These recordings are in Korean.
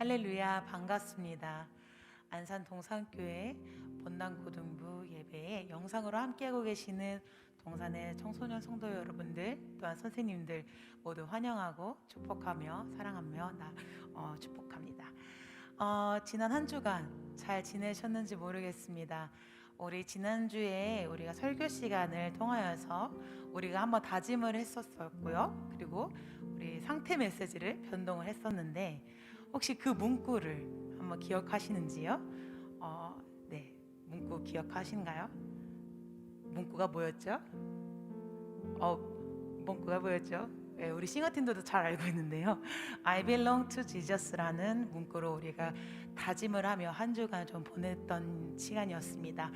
할렐루야, 반갑습니다. 안산 동산교회 본당고등부 예배에 영상으로 함께하고 계시는 동산의 청소년 성도 여러분들, 또한 선생님들 모두 환영하고 축복하며 사랑하며 축복합니다. 지난 한 주간 잘 지내셨는지 모르겠습니다. 우리 지난주에 우리가 설교 시간을 통하여서 우리가 한번 다짐을 했었고요. 그리고 우리 상태 메시지를 변동을 했었는데 혹시 그 문구를 한번 기억하시는지요? 네, 문구 기억하신가요? 문구가 뭐였죠? 문구가 뭐였죠? 네, 우리 싱어팀들도 잘 알고 있는데요. I belong to Jesus라는 문구로 우리가 다짐을 하며 한 주간 좀 보냈던 시간이었습니다.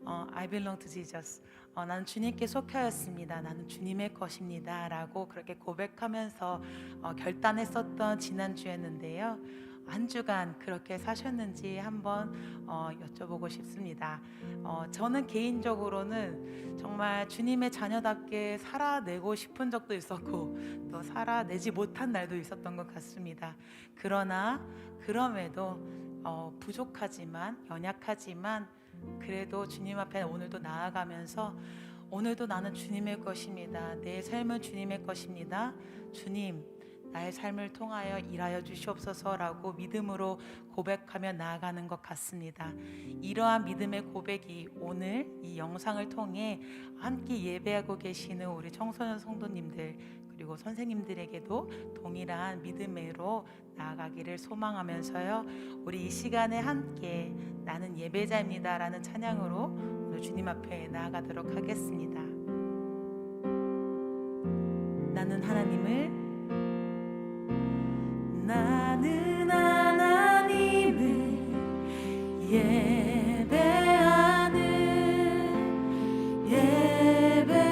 I belong to Jesus. 나는 주님께 속하였습니다. 나는 주님의 것입니다. 라고 그렇게 고백하면서 결단했었던 지난주였는데요. 한 주간 그렇게 사셨는지 한번 여쭤보고 싶습니다. 저는 개인적으로는 정말 주님의 자녀답게 살아내고 싶은 적도 있었고 또 살아내지 못한 날도 있었던 것 같습니다. 그럼에도 부족하지만 연약하지만 그래도 주님 앞에 오늘도 나아가면서 오늘도 나는 주님의 것입니다. 내 삶은 주님의 것입니다. 주님, 나의 삶을 통하여 일하여 주시옵소서라고 믿음으로 고백하며 나아가는 것 같습니다. 이러한 믿음의 고백이 오늘 이 영상을 통해 함께 예배하고 계시는 우리 청소년 성도님들 그리고 선생님들에게도 동일한 믿음으로 나아가기를 소망하면서요, 우리 이 시간에 함께 나는 예배자입니다 라는 찬양으로 오늘 주님 앞에 나아가도록 하겠습니다. 나는 하나님을 예배하는 예배자입니다.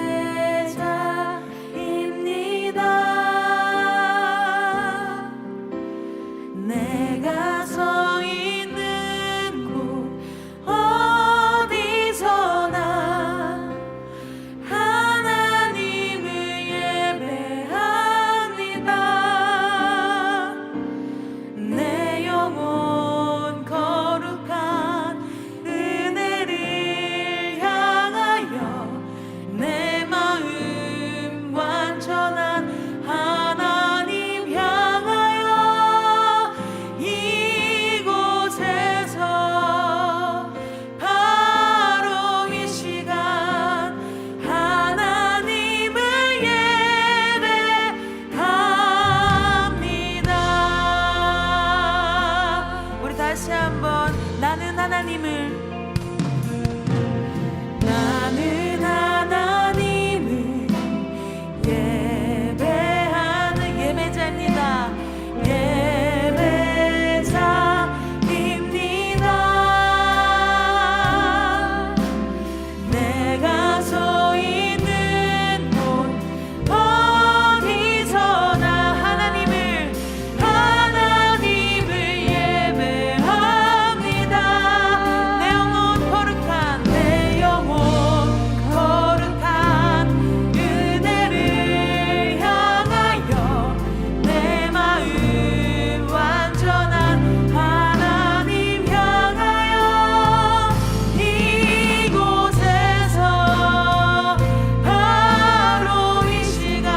내가 서 있는 곳 어디서나 하나님을 예배합니다. 내 영혼 거룩한 은혜를 향하여 내 마음 완전한 하나님 향하여 이곳에서 바로 이 시간 하나님을 예배합니다. 우리 다시 한번 나는 하나님을 예배하는 예배자입니다. 예배자입니다. 내가 서 있는 곳 어디서나 하나님을 예배합니다. 내 영혼 거룩한 은혜를 향하여 내 마음 완전한 하나님 향하여 이곳에서 바로 이 시간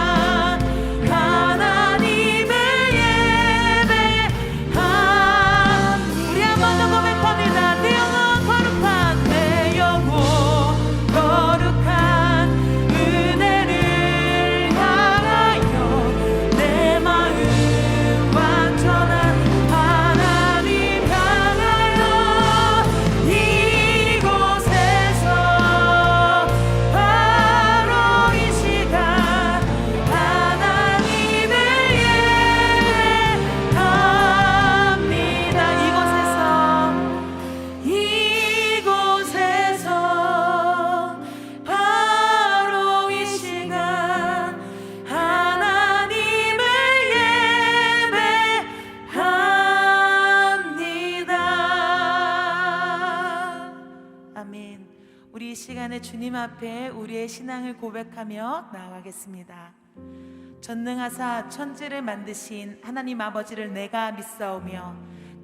하나님을 예배합니다. 우리 한 번 더 고백합니다. 내 영혼 거룩한 은혜를 향하여 내 마음 완전한 하나님 향하여 이곳에서 바로 이 시간 하나님을 예배합니다. 이곳에서 바로 이 시간 하나님을 예배합니다. 아멘. 우리 이 시간에 주님 앞에 우리의 신앙을 고백하며 나아가겠습니다. 전능하사 천지를 만드신 하나님 아버지를 내가 믿사오며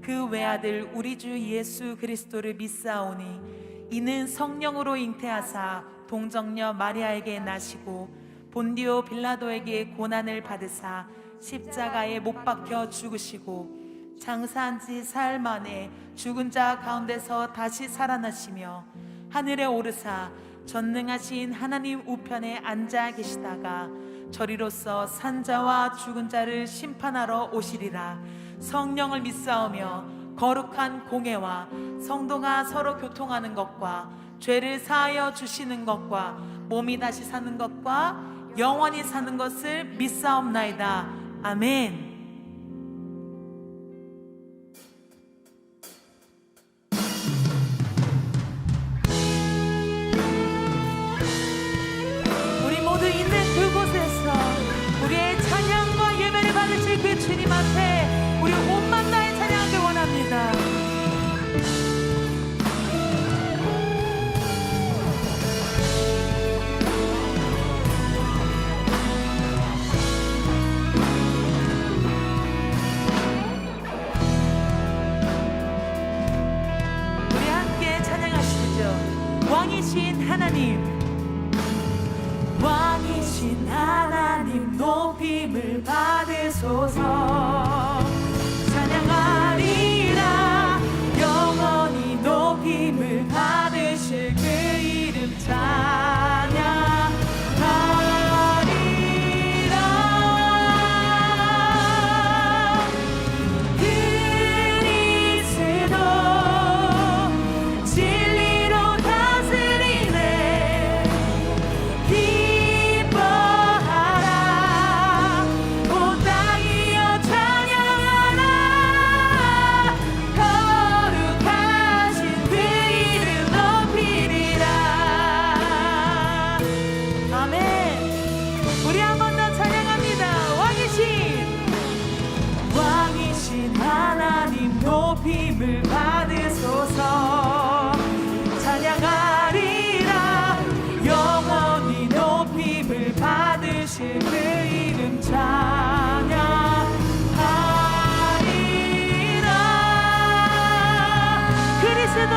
그 외아들 우리 주 예수 그리스도를 믿사오니 이는 성령으로 잉태하사 동정녀 마리아에게 나시고 본디오 빌라도에게 고난을 받으사 십자가에 못 박혀 죽으시고 장사한 지 사흘 만에 죽은 자 가운데서 다시 살아나시며 하늘에 오르사 전능하신 하나님 우편에 앉아 계시다가 저리로서 산자와 죽은 자를 심판하러 오시리라. 성령을 믿사오며 거룩한 공회와 성도가 서로 교통하는 것과 죄를 사하여 주시는 것과 몸이 다시 사는 것과 영원히 사는 것을 믿사옵나이다. 아멘. 우리 모두 있는 그곳에서 우리의 찬양과 예배를 받으실 그 주님 앞에 우리 온 맘 다해 찬양하길 원합니다. 우리 함께 찬양하시죠. 왕이신 하나님, 왕이신 하나님 높임을 받으소서. 찬양하리라. 영원히 높임을 받으실 그 이름 찬양하리라. 그리스도 진리로 다스리네. 기뻐하라. 온 땅이여 찬양하라. 거룩하신 그 이름 높이리라. 아멘. 우리 한 번 더 찬양합니다. 왕이신 하나님 높임을 받으소서. 찬양하리라. 영원히 높임을 받으실 그 이름 찬양하리라. 그리스도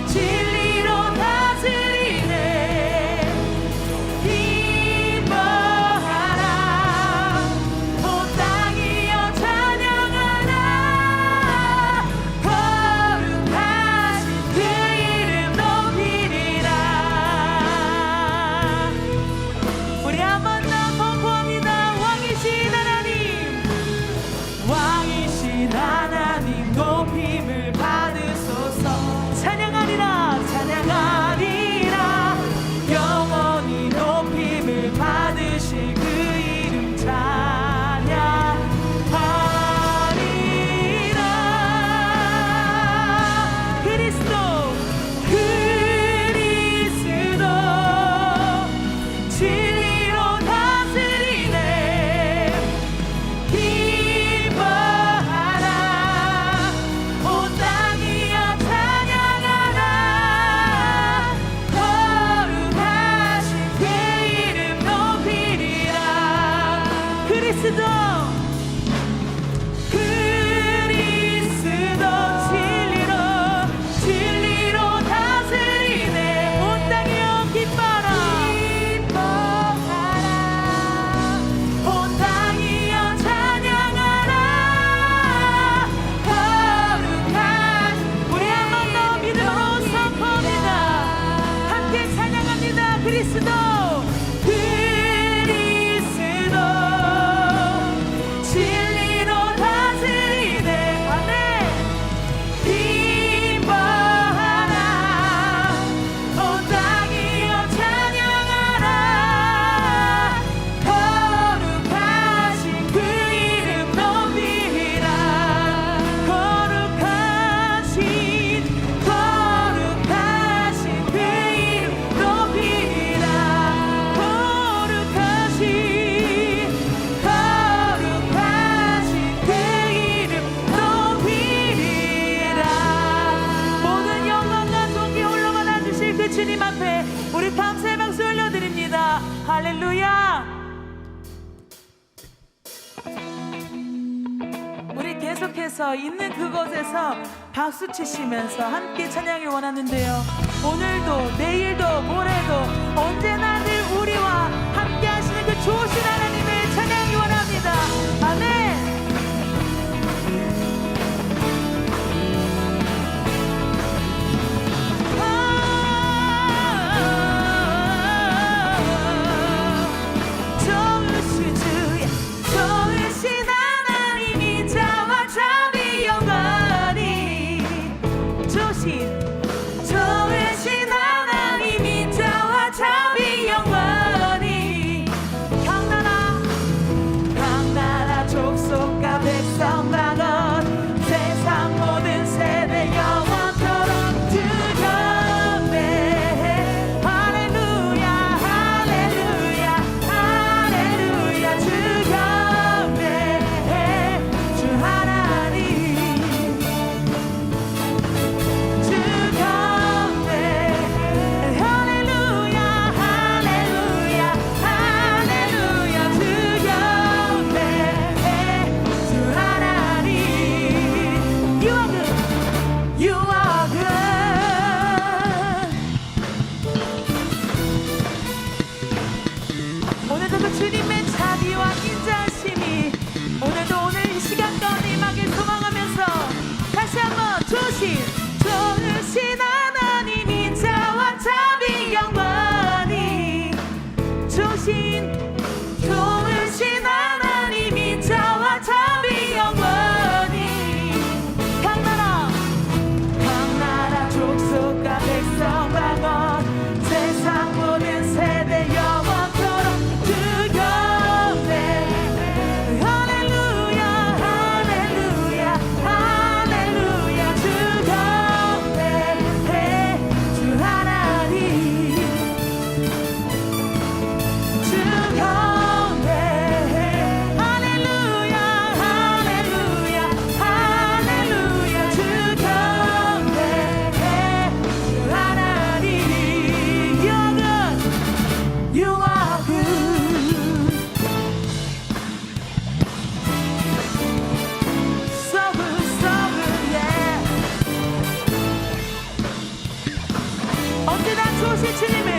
진리로 다스리네. 기뻐하라. 온 땅이여 찬양하라. 거룩하신 그 이름 높이리라. 우리 한 번 더 선포합니다. 왕이신 하나님 높임을 받으소서. 찬양하리라. 영원히 높임을 받으실 그 이름 찬양하리라. 그리스도 진리로 다스리네. 기뻐하라. 온 땅이여 찬양하라. 거룩하신 그 이름 높이리라. 그리스도 진리로 다스리네. 온 땅이여 기뻐하라. 온 땅이여 찬양하라. 거룩한 우리 한 번 더 믿음으로 선포합니다. 함께 찬양합니다. 그리스도 자리에서 있는 그곳에서 박수 치시면서 함께 찬양을 원하는데요. 오늘도 내일도 모레도 언제나 늘 우리와 함께 하시는 그 좋으신 하나님의 찬양이 원합니다. 아멘. 좋으신 하나님 인자와 자비 영원히 좋으신 하나님 인자와 자비 영원히 강나라 족속과 백성 방언 세상 모든 세대 영원토록 주경배 할렐루야 할렐루야 할렐루야 주경배 주 하나님 주경배 할렐루야 할렐루야 할렐루야 주경배 주 하나님 You are good So good so good yeah 언제나 좋으신 주님을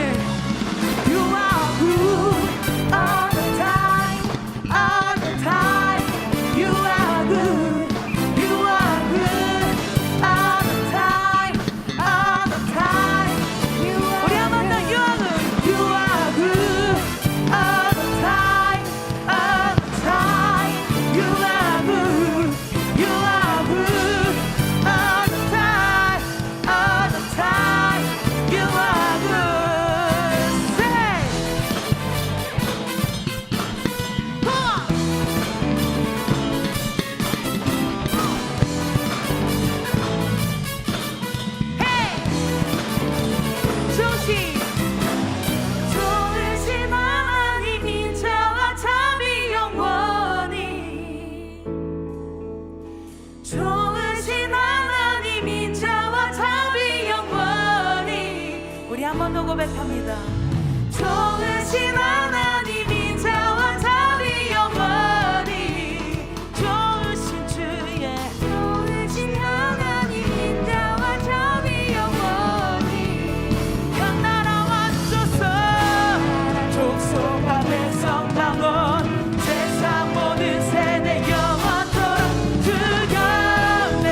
You are good all the time all the time You are good You are good all the time all the time 우리 한번 더 You are good You are good all the time all the time You are good You are good all the time all the time You are good Say Come on Hey 좋으신 하나님 인자와 자비 영원히 좋으신 하나님 인자와 자비 영원히 우리 한 번 더 고백합니다. 좋으신 하나님 인자와 자비 영원히 좋으신 주의 좋으신 하나님 인자와 자비 영원히 강나라 왔소서 족속과 백성 방언 세상 모든 세대 영원토록 주경배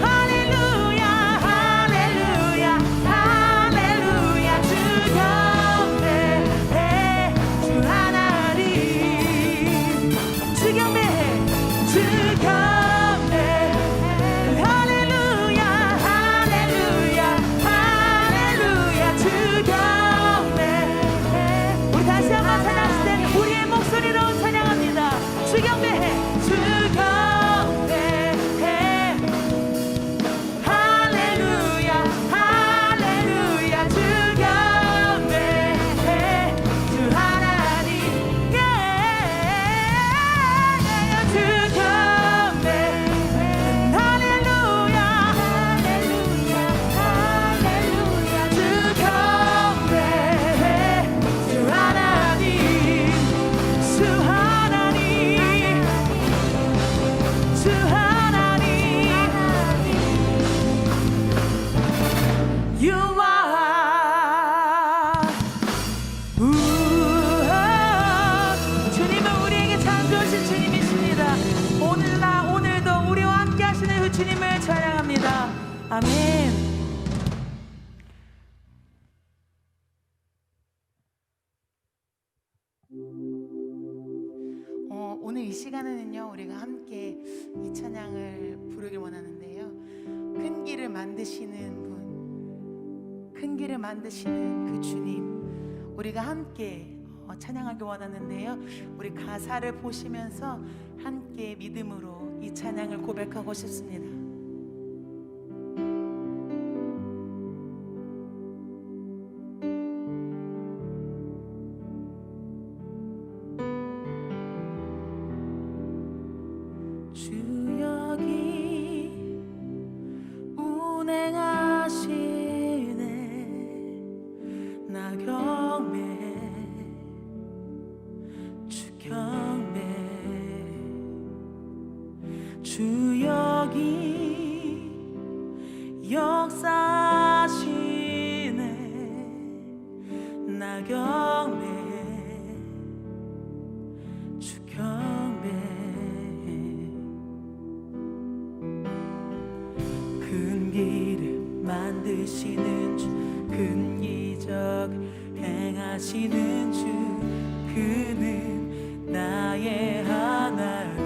할렐루야 할렐루야 할렐루야 주경배 주님을 찬양합니다. 아멘. 오늘 이 시간에는요, 우리가 함께 이 찬양을 부르길 원하는데요. 큰 길을 만드시는 분, 큰 길을 만드시는 그 주님, 우리가 함께 찬양하기 원하는데요. 우리 가사를 보시면서 함께 믿음으로 이 찬양을 고백하고 싶습니다. 주 여기 운행하시네 나 경배 주 경배 주 여기 역사하시네 나 경배 주 경배 큰 길을 만드시는 주 큰 기적 행하시는 주 그는 나의 하나님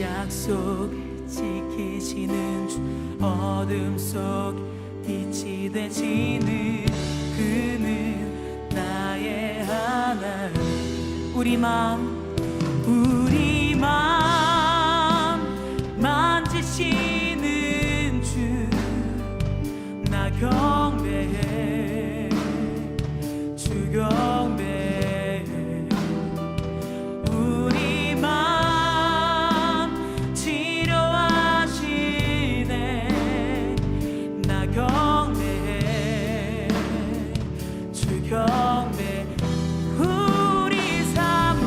약속 지키시는 주 어둠 속 빛이 되시는 그는 나의 하나님 우리 맘 만지시는 주 나 경배해 주 경배해 우리 맘 치료하시네 나 경배해 주 경배 우리 삶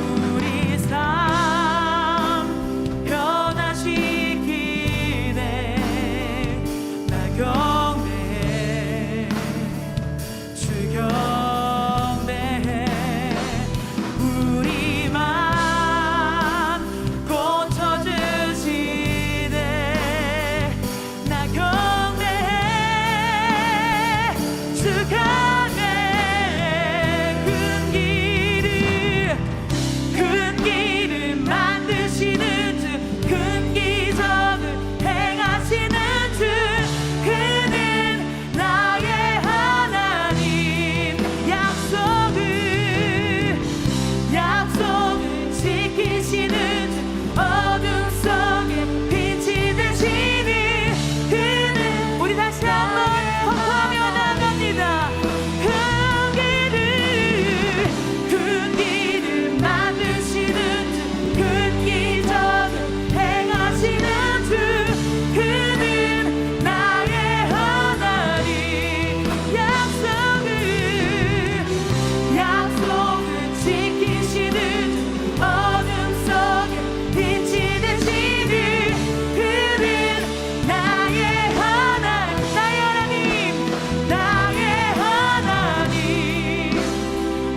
변화시키네 나 경배해 주 경배해 우리 맘 고쳐주시네 나 경배해 주 경배해 큰 길을 만드시는 주 큰 기적을 행하시는 주 그는 나의 하나님 약속을 지키시는 주 어둠 속에 빛이 되시는 그는 우리 다시 한번 선포하며 나갑니다. 큰 길을 만드시는 주 큰 기적을 행하시는 주 그는 나의 하나님 약속을 지키시는 주 어둠 속에 빛이 되시는 그는 나의 하나님 나의 하나님 나의 하나님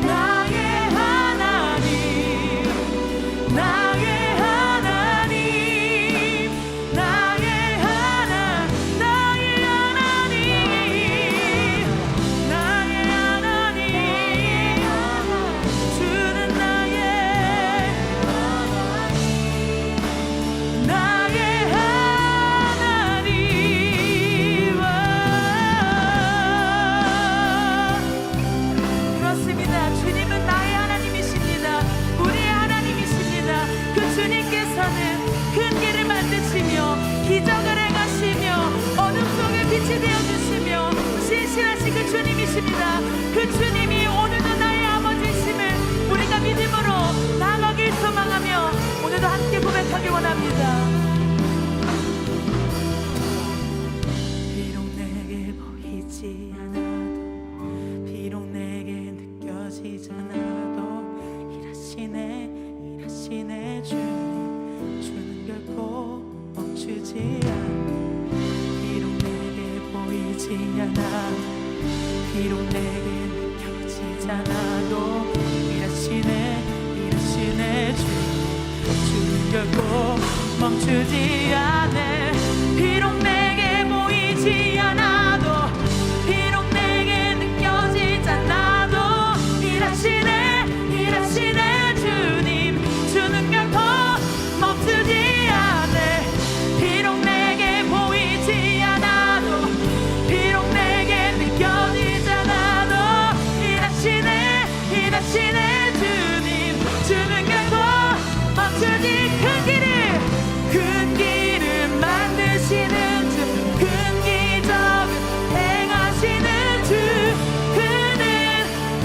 나의 하나님 나의 하나님 나의 하나님 나의 하나님 주는 나의 하나님 그렇습니다. 주님은 나의 하나님이십니다. 우리의 하나님이십니다. 그 주님께서는 큰 길을 만드시며 기적을 행하시며 어둠 속에 빛이 되어주시며 신실하신 그 주님이십니다. 그 주님이 오늘도 나의 아버지이심을 우리가 믿음으로 나아가길 소망하며 오늘도 함께 고백하기 원합니다. 비록 내게 보이지 않아도 비록 내게 느껴지지 않아도 일하시네 주는 결코 멈추지 않아 비록 내게 보이지 않아 비록 내게 느껴지지 않아도 일하시네 주는 결코 멈추지 않네. 비록 내게 보이지 않아도, 비록 내게 느껴지지 않아도, 일하시네 일하시네 주님, 주는 결코 멈추지 않네. 비록 내게 보이지 않아도, 비록 내게 느껴지지 않아도, 일하시네 일하시네 주님, 주는 결코 멈추지. 큰 길을 만드시는 주, 큰 기적을 행하시는 주, 그는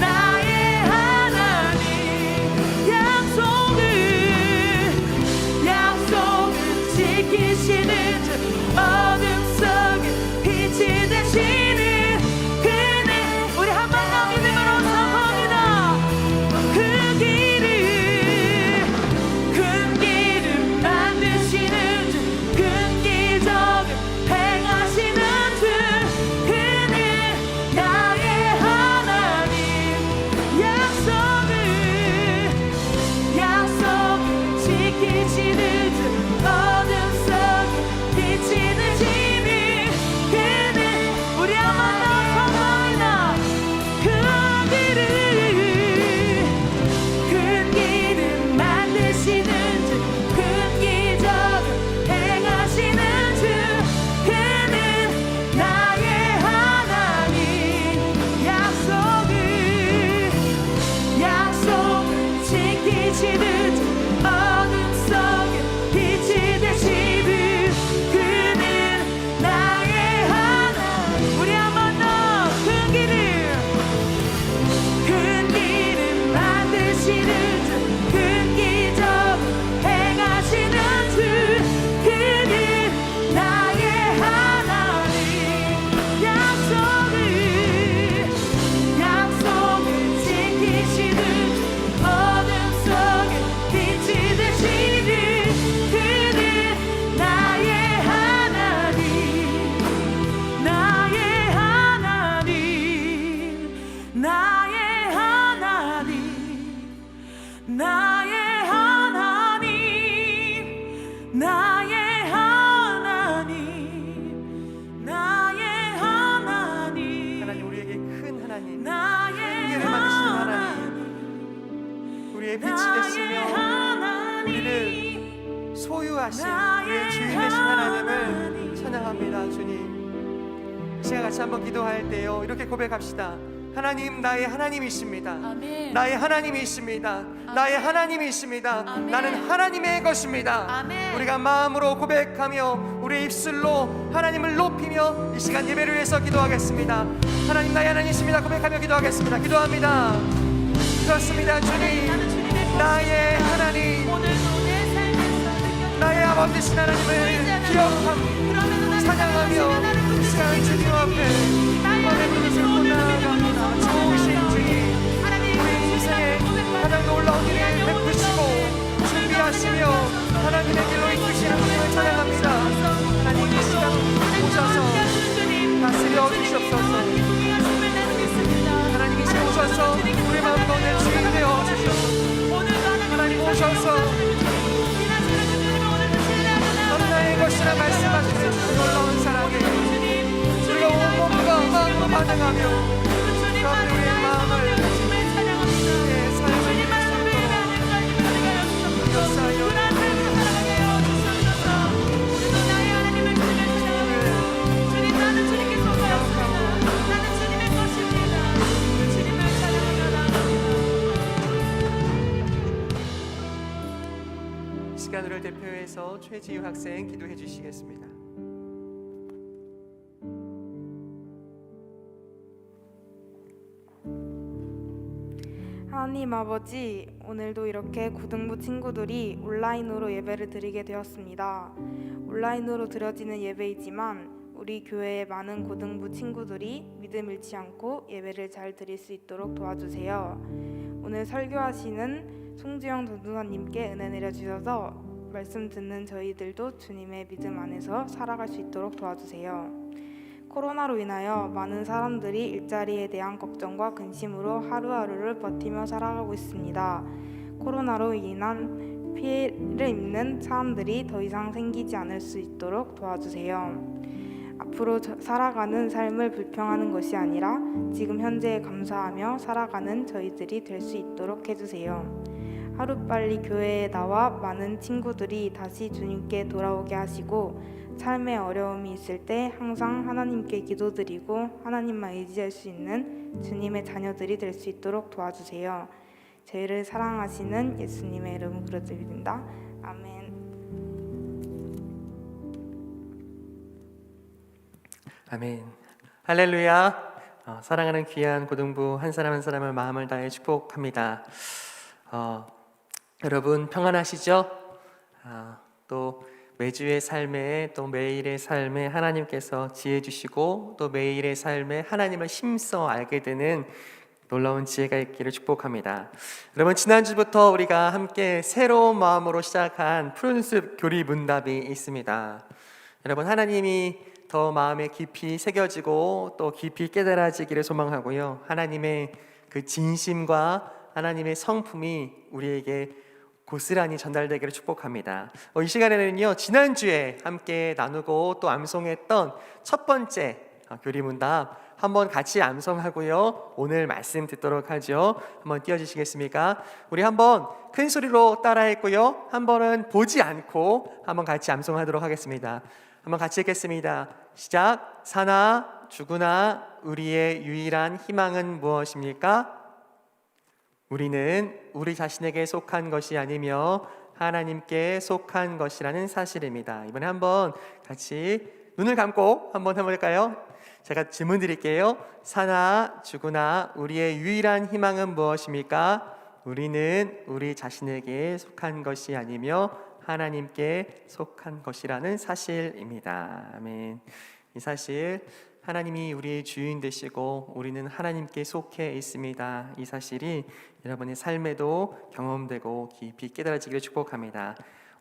나의 하나님. 약속을 지키시는 주, 어둠 속에 빛이 되시는 그는, 우리 한 번 더 믿음으로 선포합니다. 그 길을, 큰 길을 만드시는 주, 큰 기적을 행하시는 주, 그는 나의 하나님. 약속을 지키시는 주, 어둠 속에 빛이 되시는 그는, 우리 한 번 더 선포합니다. 그 길을, 큰 길을 만드시는 주, 큰 기적을 행하시는 주, 그는 나의 하나님. 약속을 지키시는 주, 어둠 속에 빛이 되시는 그는 나의 하나님. 우리 한 번 더. 큰 길을, 큰 길을 만드시는 주, 큰 기적을 행하시는 주, 그는 나의 하나님. 약속을 지키시는 주, 어둠 속에 빛이 되시는 그는 나의 하나님. 나의 하나님, 나의 하나님, 나의 하나님, 나의 하나님, 나의 하나님. 하나님, 우리에게 큰 하나님, 나의 큰 길을 만드시는 하나님, 우리의 빛이 되시며 우리를 소유하신 우리의 주인 되신 하나님을 찬양합니다. 주님, 이 시간 같이 한번 기도할 때요, 이렇게 고백합시다. 하나님, 나의 하나님이십니다. 아멘. 나의 하나님이십니다. 나의 하나님이십니다. 아멘. 나는 하나님의 것입니다. 아멘. 우리가 마음으로 고백하며 우리의 입술로 하나님을 높이며 이 시간 예배를 위해서 기도하겠습니다. 하나님, 나의 하나님이십니다. 고백하며 기도하겠습니다. 기도합니다. 그렇습니다. 주님, 나의 하나님, 오늘도 내 삶에서 나의 아버지 되신 하나님을 기억하며 찬양하며 이 시간 주님 앞에 하나님을 들고 나아갑니다. 좋으신 주님, 우리 인생의 가장 놀라운 일을 베푸시고 준비하시며 하나님의 길로 이끄시는 분을 찬양합니다. 하나님, 이 시간 오셔서 다스려 주시옵소서. 하나님, 이 시간 오셔서 우리 마음 가운데 주인 되어 주시옵소서. 하나님, 오셔서 넌 나의 것이라 말씀하시는 그 놀라운 사랑에 우리가 온몸과 마음으로 반응하며 가운데 우리의 마음을 내 삶을 위해 쏟도록 역사하여 시간을 대표해서 최지유 학생 기도해 주시겠습니다. 하나님 아버지, 오늘도 이렇게 고등부 친구들이 온라인으로 예배를 드리게 되었습니다. 온라인으로 드려지는 예배이지만 우리 교회의 많은 고등부 친구들이 믿음 잃지 않고 예배를 잘 드릴 수 있도록 도와주세요. 오늘 설교하시는 송주영 전도사님께 은혜 내려주셔서 말씀 듣는 저희들도 주님의 믿음 안에서 살아갈 수 있도록 도와주세요. 코로나로 인하여 많은 사람들이 일자리에 대한 걱정과 근심으로 하루하루를 버티며 살아가고 있습니다. 코로나로 인한 피해를 입는 사람들이 더 이상 생기지 않을 수 있도록 도와주세요. 앞으로 살아가는 삶을 불평하는 것이 아니라 지금 현재에 감사하며 살아가는 저희들이 될 수 있도록 해주세요. 하루빨리 교회에 나와 많은 친구들이 다시 주님께 돌아오게 하시고 삶에 어려움이 있을 때 항상 하나님께 기도드리고 하나님만 의지할 수 있는 주님의 자녀들이 될 수 있도록 도와주세요. 저희를 사랑하시는 예수님의 이름으로 기도드립니다. 아멘. 아멘. 할렐루야. 사랑하는 귀한 고등부 한 사람 한 사람을 마음을 다해 축복합니다. 여러분 평안하시죠? 또 매주의 삶에 또 매일의 삶에 하나님께서 지혜 주시고 또 매일의 삶에 하나님을 힘써 알게 되는 놀라운 지혜가 있기를 축복합니다. 여러분 지난주부터 우리가 함께 새로운 마음으로 시작한 푸른숲 교리 문답이 있습니다. 여러분 하나님이 더 마음에 깊이 새겨지고 또 깊이 깨달아지기를 소망하고요. 하나님의 그 진심과 하나님의 성품이 우리에게 고스란히 전달되기를 축복합니다. 이 시간에는요, 지난주에 함께 나누고 또 암송했던 첫 번째 교리문답 한번 같이 암송하고요, 오늘 말씀 듣도록 하죠. 한번 띄워주시겠습니까? 우리 한번 큰 소리로 따라했고요, 한 번은 보지 않고 한번 같이 암송하도록 하겠습니다. 한번 같이 읽겠습니다. 시작. 사나 죽으나 우리의 유일한 희망은 무엇입니까? 우리는 우리 자신에게 속한 것이 아니며 하나님께 속한 것이라는 사실입니다. 이번에 한번 같이 눈을 감고 한번 해볼까요? 제가 질문 드릴게요. 사나 죽으나 우리의 유일한 희망은 무엇입니까? 우리는 우리 자신에게 속한 것이 아니며 하나님께 속한 것이라는 사실입니다. 아멘. 이 사실 하나님이 우리의 주인 되시고 우리는 하나님께 속해 있습니다. 이 사실이 여러분의 삶에도 경험되고 깊이 깨달아지기를 축복합니다.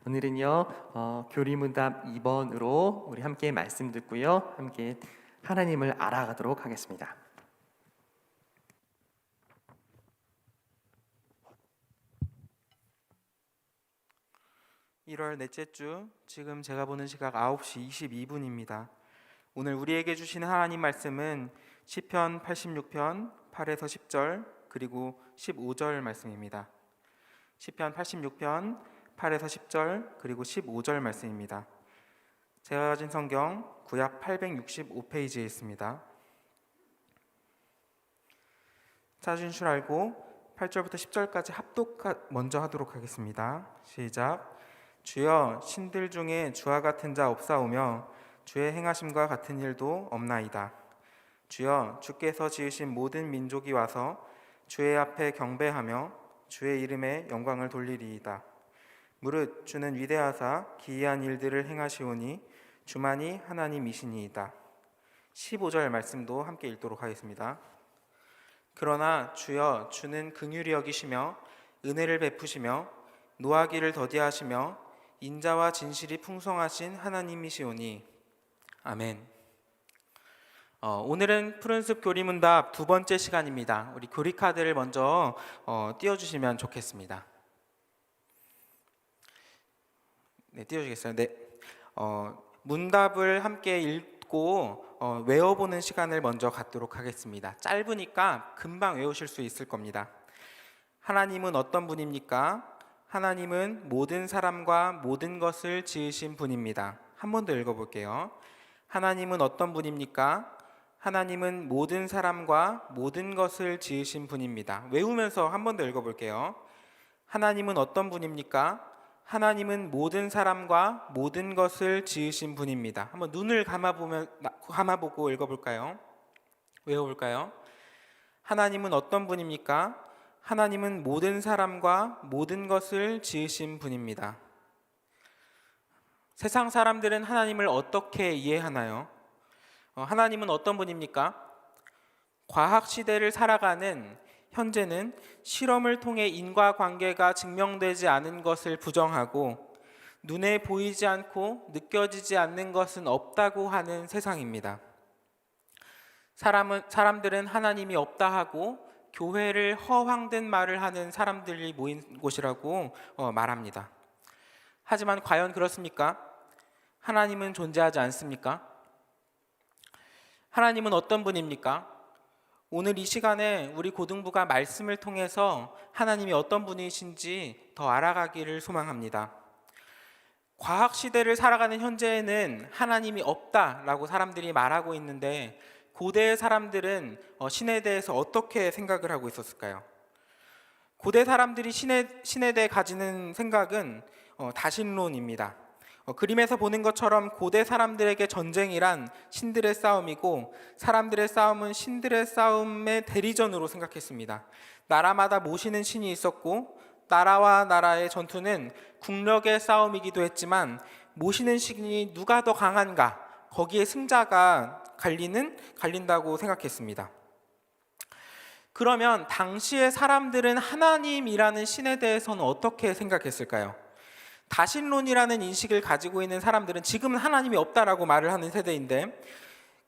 오늘은요 교리문답 2번으로 우리 함께 말씀 듣고요, 함께 하나님을 알아가도록 하겠습니다. (1월) 넷째 주, 지금 제가 보는 시각 9시 22분입니다. 오늘 우리에게 주시는 하나님 말씀은 시편 86편 8에서 10절 그리고 15절 말씀입니다. 시편 86편 8에서 10절 그리고 15절 말씀입니다. 제가 가진 성경 구약 865페이지에 있습니다. 찾으신 줄 알고 8절부터 10절까지 합독 먼저 하도록 하겠습니다. 시작. 주여, 신들 중에 주와 같은 자 없사오며 주의 행하심과 같은 일도 없나이다. 주여, 주께서 지으신 모든 민족이 와서 주의 앞에 경배하며 주의 이름에 영광을 돌리리이다. 무릇 주는 위대하사 기이한 일들을 행하시오니 주만이 하나님이시니이다. 15절 말씀도 함께 읽도록 하겠습니다. 그러나 주여, 주는 긍휼히 여기시며 은혜를 베푸시며 노하기를 더디하시며 인자와 진실이 풍성하신 하나님이시오니 아멘. 오늘은 푸른숲 교리문답 두 번째 시간입니다. 우리 교리 카드를 먼저 띄워주시면 좋겠습니다. 네, 띄워주겠어요. 네. 문답을 함께 읽고 외워보는 시간을 먼저 갖도록 하겠습니다. 짧으니까 금방 외우실 수 있을 겁니다. 하나님은 어떤 분입니까? 하나님은 모든 사람과 모든 것을 지으신 분입니다. 한 번 더 읽어볼게요. 하나님은 어떤 분입니까? 하나님은 모든 사람과 모든 것을 지으신 분입니다. 외우면서 한 번 더 읽어볼게요. 하나님은 어떤 분입니까? 하나님은 모든 사람과 모든 것을 지으신 분입니다. 한번 눈을 감아보고 읽어볼까요? 외워볼까요? 하나님은 어떤 분입니까? 하나님은 모든 사람과 모든 것을 지으신 분입니다. 세상 사람들은 하나님을 어떻게 이해하나요? 하나님은 어떤 분입니까? 과학 시대를 살아가는 현재는 실험을 통해 인과관계가 증명되지 않은 것을 부정하고 눈에 보이지 않고 느껴지지 않는 것은 없다고 하는 세상입니다. 사람들은 하나님이 없다 하고 교회를 허황된 말을 하는 사람들이 모인 곳이라고 말합니다. 하지만 과연 그렇습니까? 하나님은 존재하지 않습니까? 하나님은 어떤 분입니까? 오늘 이 시간에 우리 고등부가 말씀을 통해서 하나님이 어떤 분이신지 더 알아가기를 소망합니다. 과학 시대를 살아가는 현재에는 하나님이 없다라고 사람들이 말하고 있는데, 고대의 사람들은 신에 대해서 어떻게 생각을 하고 있었을까요? 고대 사람들이 신에 대해 가지는 생각은 다신론입니다. 그림에서 보는 것처럼 고대 사람들에게 전쟁이란 신들의 싸움이고, 사람들의 싸움은 신들의 싸움의 대리전으로 생각했습니다. 나라마다 모시는 신이 있었고, 나라와 나라의 전투는 국력의 싸움이기도 했지만, 모시는 신이 누가 더 강한가, 거기에 승자가 갈린다고 생각했습니다. 그러면 당시의 사람들은 하나님이라는 신에 대해서는 어떻게 생각했을까요? 다신론이라는 인식을 가지고 있는 사람들은 지금은 하나님이 없다라고 말을 하는 세대인데,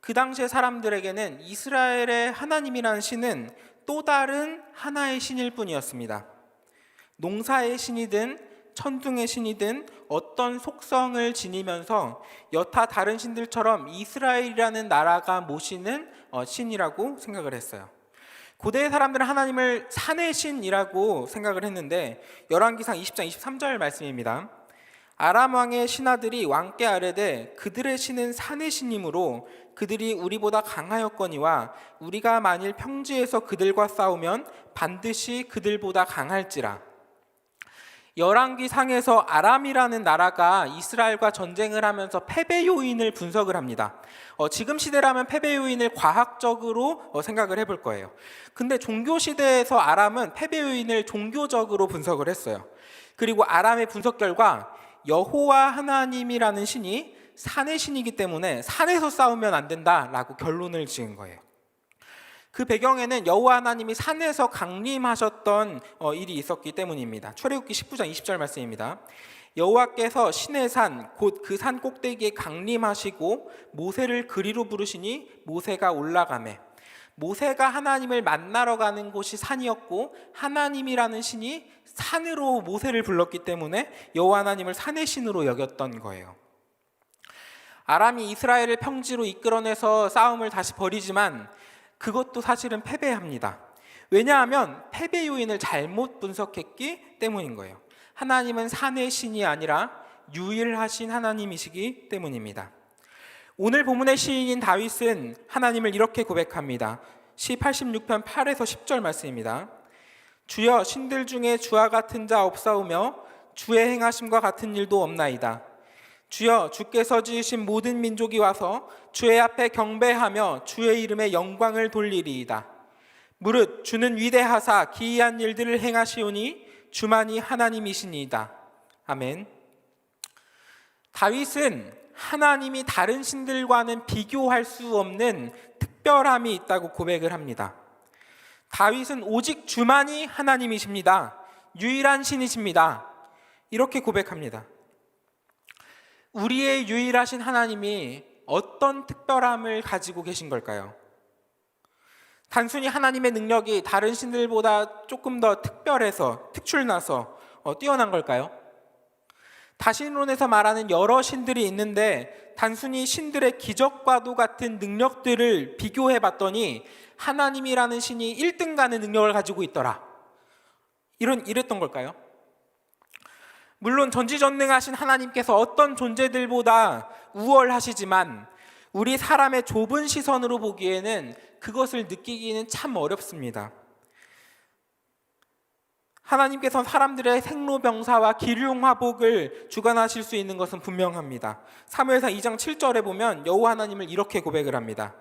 그 당시의 사람들에게는 이스라엘의 하나님이라는 신은 또 다른 하나의 신일 뿐이었습니다. 농사의 신이든 천둥의 신이든 어떤 속성을 지니면서 여타 다른 신들처럼 이스라엘이라는 나라가 모시는 신이라고 생각을 했어요. 고대의 사람들은 하나님을 산의 신이라고 생각을 했는데, 열왕기상 20장 23절 말씀입니다. 아람 왕의 신하들이 왕께 아뢰되 그들의 신은 산의 신이므로 그들이 우리보다 강하였거니와 우리가 만일 평지에서 그들과 싸우면 반드시 그들보다 강할지라. 열왕기상에서 아람이라는 나라가 이스라엘과 전쟁을 하면서 패배 요인을 분석을 합니다. 지금 시대라면 패배 요인을 과학적으로 생각을 해볼 거예요. 근데 종교 시대에서 아람은 패배 요인을 종교적으로 분석을 했어요. 그리고 아람의 분석 결과 여호와 하나님이라는 신이 산의 신이기 때문에 산에서 싸우면 안 된다라고 결론을 지은 거예요. 그 배경에는 여호와 하나님이 산에서 강림하셨던 일이 있었기 때문입니다. 출애굽기 19장 20절 말씀입니다. 여호와께서 신의 산 곧 그 산 꼭대기에 강림하시고 모세를 그리로 부르시니 모세가 올라가매. 모세가 하나님을 만나러 가는 곳이 산이었고, 하나님이라는 신이 산으로 모세를 불렀기 때문에 여호와 하나님을 산의 신으로 여겼던 거예요. 아람이 이스라엘을 평지로 이끌어내서 싸움을 다시 벌이지만 그것도 사실은 패배합니다. 왜냐하면 패배 요인을 잘못 분석했기 때문인 거예요. 하나님은 산의 신이 아니라 유일하신 하나님이시기 때문입니다. 오늘 본문의 시인인 다윗은 하나님을 이렇게 고백합니다. 시 86편 8에서 10절 말씀입니다. 주여, 신들 중에 주와 같은 자 없사오며 주의 행하심과 같은 일도 없나이다. 주여, 주께서 지으신 모든 민족이 와서 주의 앞에 경배하며 주의 이름에 영광을 돌리리이다. 무릇 주는 위대하사 기이한 일들을 행하시오니 주만이 하나님이시니이다. 아멘. 다윗은 하나님이 다른 신들과는 비교할 수 없는 특별함이 있다고 고백을 합니다. 다윗은 오직 주만이 하나님이십니다. 유일한 신이십니다. 이렇게 고백합니다. 우리의 유일하신 하나님이 어떤 특별함을 가지고 계신 걸까요? 단순히 하나님의 능력이 다른 신들보다 조금 더 특별해서, 특출나서 뛰어난 걸까요? 다신론에서 말하는 여러 신들이 있는데 단순히 신들의 기적과도 같은 능력들을 비교해 봤더니 하나님이라는 신이 1등 가는 능력을 가지고 있더라. 이랬던 걸까요? 물론 전지전능하신 하나님께서 어떤 존재들보다 우월하시지만 우리 사람의 좁은 시선으로 보기에는 그것을 느끼기는 참 어렵습니다. 하나님께서 사람들의 생로병사와 기륭화복을 주관하실 수 있는 것은 분명합니다. 사무엘상 2장 7절에 보면 여호와 하나님을 이렇게 고백을 합니다.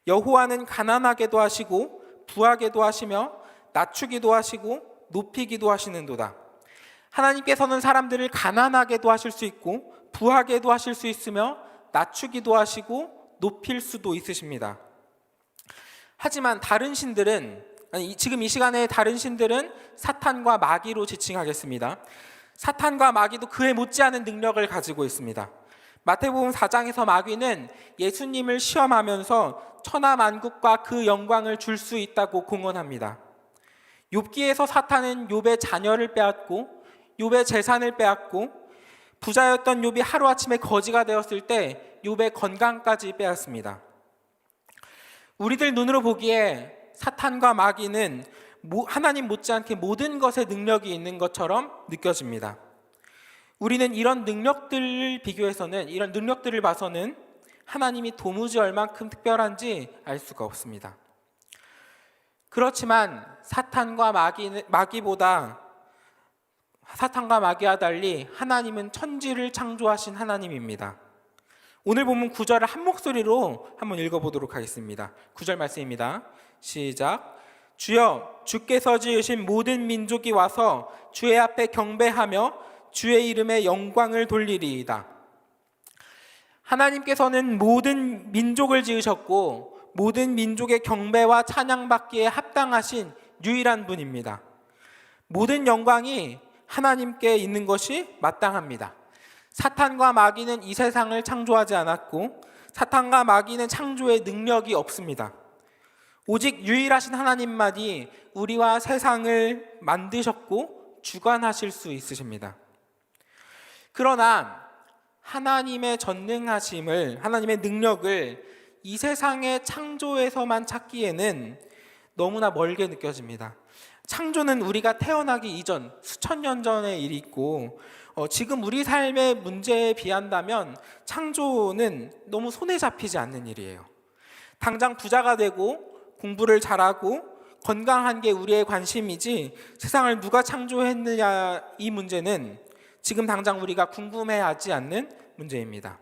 여호와는 가난하게도 하시고 부하게도 하시며 낮추기도 하시고 높이기도 하시는도다. 하나님께서는 사람들을 가난하게도 하실 수 있고 부하게도 하실 수 있으며 낮추기도 하시고 높일 수도 있으십니다. 하지만 다른 신들은, 지금 이 시간에 다른 신들은 사탄과 마귀로 지칭하겠습니다. 사탄과 마귀도 그에 못지않은 능력을 가지고 있습니다. 마태복음 4장에서 마귀는 예수님을 시험하면서 천하만국과 그 영광을 줄 수 있다고 공언합니다. 욥기에서 사탄은 욥의 자녀를 빼앗고 욥의 재산을 빼앗고 부자였던 욥이 하루아침에 거지가 되었을 때 욥의 건강까지 빼앗습니다. 우리들 눈으로 보기에 사탄과 마귀는 하나님 못지않게 모든 것에 능력이 있는 것처럼 느껴집니다. 우리는 이런 능력들을 비교해서는, 이런 능력들을 봐서는 하나님이 도무지 얼만큼 특별한지 알 수가 없습니다. 그렇지만 사탄과 마귀와 달리 하나님은 천지를 창조하신 하나님입니다. 오늘 본문 9절을 한 목소리로 한번 읽어보도록 하겠습니다. 9절 말씀입니다. 시작. 주여, 주께서 지으신 모든 민족이 와서 주의 앞에 경배하며 주의 이름에 영광을 돌리리이다. 하나님께서는 모든 민족을 지으셨고 모든 민족의 경배와 찬양받기에 합당하신 유일한 분입니다. 모든 영광이 하나님께 있는 것이 마땅합니다. 사탄과 마귀는 이 세상을 창조하지 않았고 사탄과 마귀는 창조의 능력이 없습니다. 오직 유일하신 하나님만이 우리와 세상을 만드셨고 주관하실 수 있으십니다. 그러나 하나님의 전능하심을, 하나님의 능력을 이 세상의 창조에서만 찾기에는 너무나 멀게 느껴집니다. 창조는 우리가 태어나기 이전 수천 년 전의 일이 있고 지금 우리 삶의 문제에 비한다면 창조는 너무 손에 잡히지 않는 일이에요. 당장 부자가 되고 공부를 잘하고 건강한 게 우리의 관심이지 세상을 누가 창조했느냐, 이 문제는 지금 당장 우리가 궁금해하지 않는 문제입니다.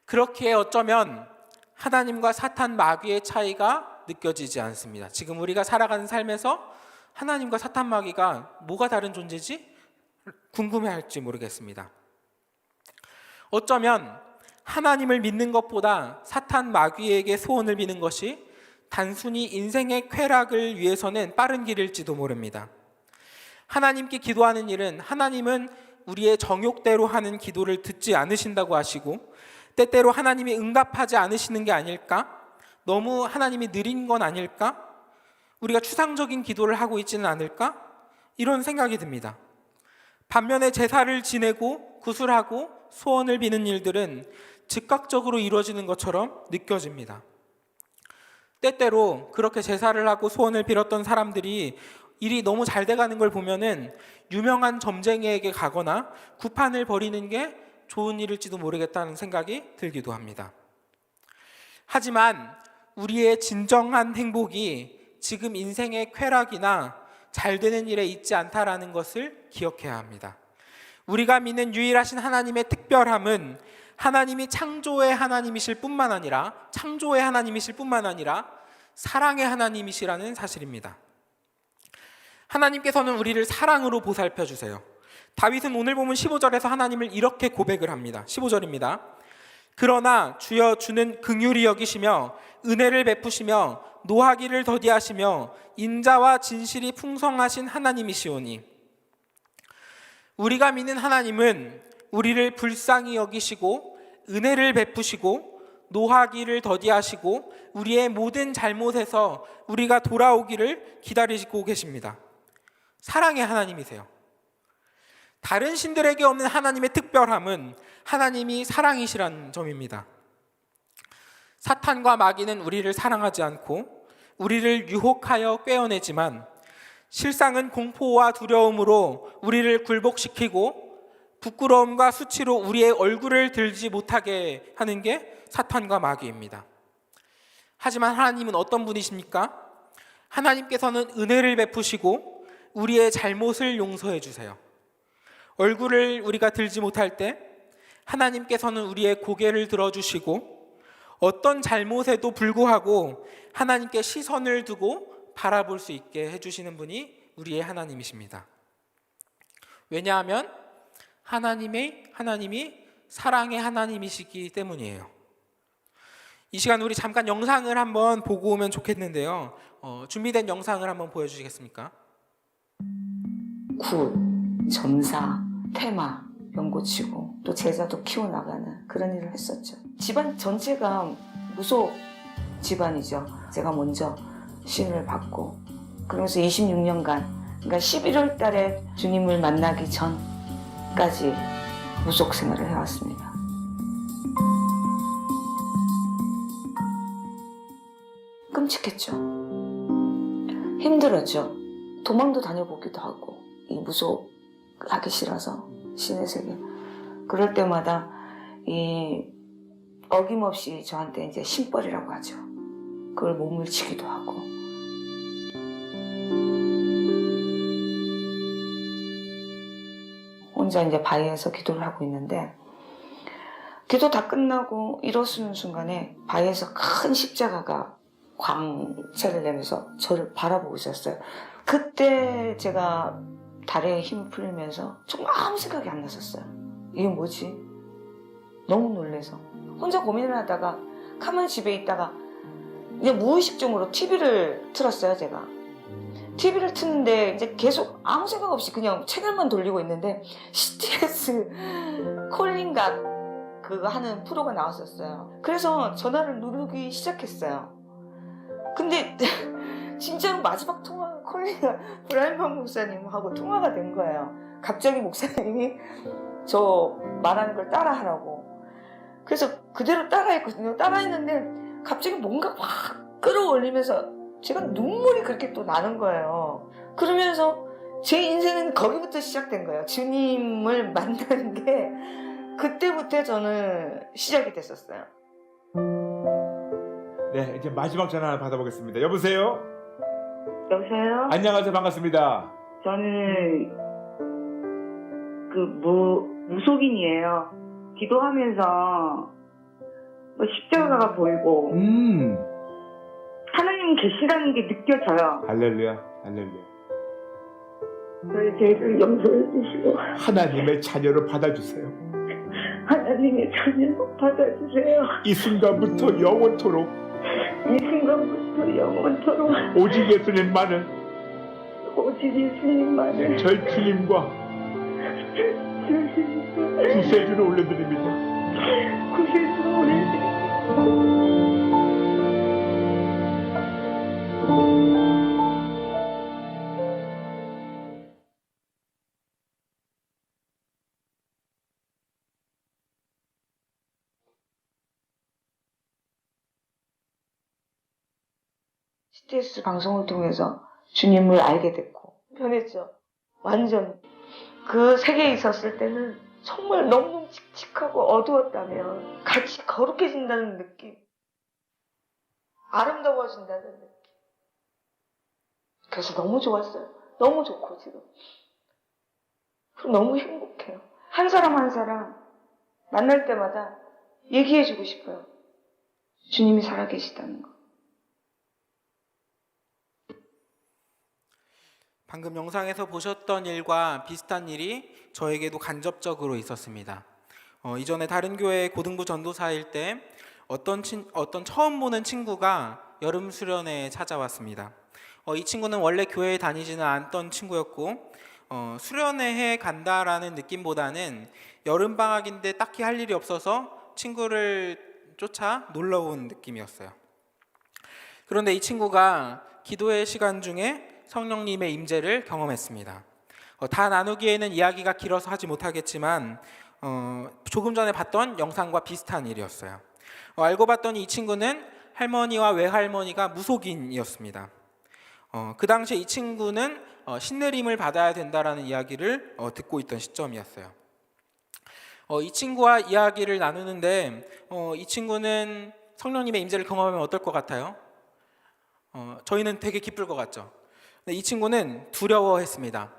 그렇기에 어쩌면 하나님과 사탄 마귀의 차이가 느껴지지 않습니다. 지금 우리가 살아가는 삶에서 하나님과 사탄 마귀가 뭐가 다른 존재지? 궁금해할지 모르겠습니다. 어쩌면 하나님을 믿는 것보다 사탄 마귀에게 소원을 비는 것이 단순히 인생의 쾌락을 위해서는 빠른 길일지도 모릅니다. 하나님께 기도하는 일은 하나님은 우리의 정욕대로 하는 기도를 듣지 않으신다고 하시고 때때로 하나님이 응답하지 않으시는 게 아닐까? 너무 하나님이 느린 건 아닐까? 우리가 추상적인 기도를 하고 있지는 않을까? 이런 생각이 듭니다. 반면에 제사를 지내고 구술하고 소원을 비는 일들은 즉각적으로 이루어지는 것처럼 느껴집니다. 때때로 그렇게 제사를 하고 소원을 빌었던 사람들이 일이 너무 잘 돼가는 걸 보면은 유명한 점쟁이에게 가거나 구판을 벌이는 게 좋은 일일지도 모르겠다는 생각이 들기도 합니다. 하지만 우리의 진정한 행복이 지금 인생의 쾌락이나 잘 되는 일에 있지 않다라는 것을 기억해야 합니다. 우리가 믿는 유일하신 하나님의 특별함은 하나님이 창조의 하나님이실 뿐만 아니라 사랑의 하나님이시라는 사실입니다. 하나님께서는 우리를 사랑으로 보살펴 주세요. 다윗은 오늘 보면 15절에서 하나님을 이렇게 고백을 합니다. 15절입니다. 그러나 주여, 주는 긍휼히 여기시며 은혜를 베푸시며 노하기를 더디하시며 인자와 진실이 풍성하신 하나님이시오니. 우리가 믿는 하나님은 우리를 불쌍히 여기시고 은혜를 베푸시고 노하기를 더디하시고 우리의 모든 잘못에서 우리가 돌아오기를 기다리고 계십니다. 사랑의 하나님이세요. 다른 신들에게 없는 하나님의 특별함은 하나님이 사랑이시라는 점입니다. 사탄과 마귀는 우리를 사랑하지 않고 우리를 유혹하여 꿰어내지만 실상은 공포와 두려움으로 우리를 굴복시키고 부끄러움과 수치로 우리의 얼굴을 들지 못하게 하는 게 사탄과 마귀입니다. 하지만 하나님은 어떤 분이십니까? 하나님께서는 은혜를 베푸시고 우리의 잘못을 용서해 주세요. 얼굴을 우리가 들지 못할 때 하나님께서는 우리의 고개를 들어주시고 어떤 잘못에도 불구하고 하나님께 시선을 두고 바라볼 수 있게 해주시는 분이 우리의 하나님이십니다. 왜냐하면 하나님이 사랑의 하나님이시기 때문이에요. 이 시간 우리 잠깐 영상을 한번 보고 오면 좋겠는데요. 준비된 영상을 한번 보여주시겠습니까? 굿, 점사, 테마, 연고치고 또 제자도 키워나가는 그런 일을 했었죠. 집안 전체가 무속 집안이죠. 제가 먼저 시인을 받고 그러면서 26년간, 그러니까 11월 달에 주님을 만나기 전까지 무속 생활을 해왔습니다. 끔찍했죠. 힘들었죠. 도망도 다녀보기도 하고, 이 무속 하기 싫어서 신의 세계. 그럴 때마다 이 어김없이 저한테 이제 신벌이라고 하죠. 그걸 몸을 치기도 하고. 혼자 이제 바위에서 기도를 하고 있는데, 기도 다 끝나고 일어서는 순간에 바위에서 큰 십자가가 광채를 내면서 저를 바라보고 있었어요. 그때 제가 다리에 힘을 풀리면서 정말 아무 생각이 안 났었어요. 이게 뭐지? 너무 놀라서 혼자 고민을 하다가 가만히 집에 있다가 이제 무의식적으로 TV를 틀었어요. 제가 TV를 트는데 이제 계속 아무 생각 없이 그냥 채널만 돌리고 있는데 CTS 콜링각 그거 하는 프로가 나왔었어요. 그래서 전화를 누르기 시작했어요. 근데 진짜로 마지막 통화 콜링가 브라이먼 목사님하고 통화가 된 거예요. 갑자기 목사님이 저 말하는 걸 따라하라고. 그래서 그대로 따라했거든요. 따라했는데 갑자기 뭔가 확 끌어올리면서 제가 눈물이 그렇게 또 나는 거예요. 그러면서 제 인생은 거기부터 시작된 거예요. 주님을 만나는 게 그때부터 저는 시작이 됐었어요. 네, 이제 마지막 전화 하나 받아보겠습니다. 여보세요? 여보세요? 안녕하세요. 반갑습니다. 저는 무속인이에요. 기도하면서 십자가가 보이고 하나님 계시다는 게 느껴져요. 할렐루야, 할렐루야. 저희 죄를 용서해 주시고 하나님의 자녀로 받아주세요. 하나님의 자녀로 받아주세요. 이 순간부터 영원토록 이 순간부터 영원토록 오직 예수님만을 오직 예수님만을 저희 주님과 구세주를 올려드립니다. 구세주를 올려드립니다. CTS 방송을 통해서 주님을 알게 됐고 변했죠. 완전. 그 세계에 있었을 때는 정말 너무 칙칙하고 어두웠다면 같이 거룩해진다는 느낌, 아름다워진다는 느낌. 그래서 너무 좋았어요. 너무 좋고 지금 그리고 너무 행복해요. 한 사람 한 사람 만날 때마다 얘기해주고 싶어요. 주님이 살아계시다는 거. 방금 영상에서 보셨던 일과 비슷한 일이 저에게도 간접적으로 있었습니다. 이전에 다른 교회 고등부 전도사일 때 어떤 처음 보는 친구가 여름 수련회에 찾아왔습니다. 이 친구는 원래 교회에 다니지는 않던 친구였고 수련회에 간다라는 느낌보다는 여름 방학인데 딱히 할 일이 없어서 친구를 쫓아 놀러 온 느낌이었어요. 그런데 이 친구가 기도의 시간 중에 성령님의 임재를 경험했습니다. 다 나누기에는 이야기가 길어서 하지 못하겠지만 조금 전에 봤던 영상과 비슷한 일이었어요. 알고 봤더니 이 친구는 할머니와 외할머니가 무속인이었습니다. 그 당시에 이 친구는 신내림을 받아야 된다라는 이야기를 듣고 있던 시점이었어요. 이 친구와 이야기를 나누는데 이 친구는 성령님의 임재를 경험하면 어떨 것 같아요? 저희는 되게 기쁠 것 같죠. 근데 이 친구는 두려워했습니다.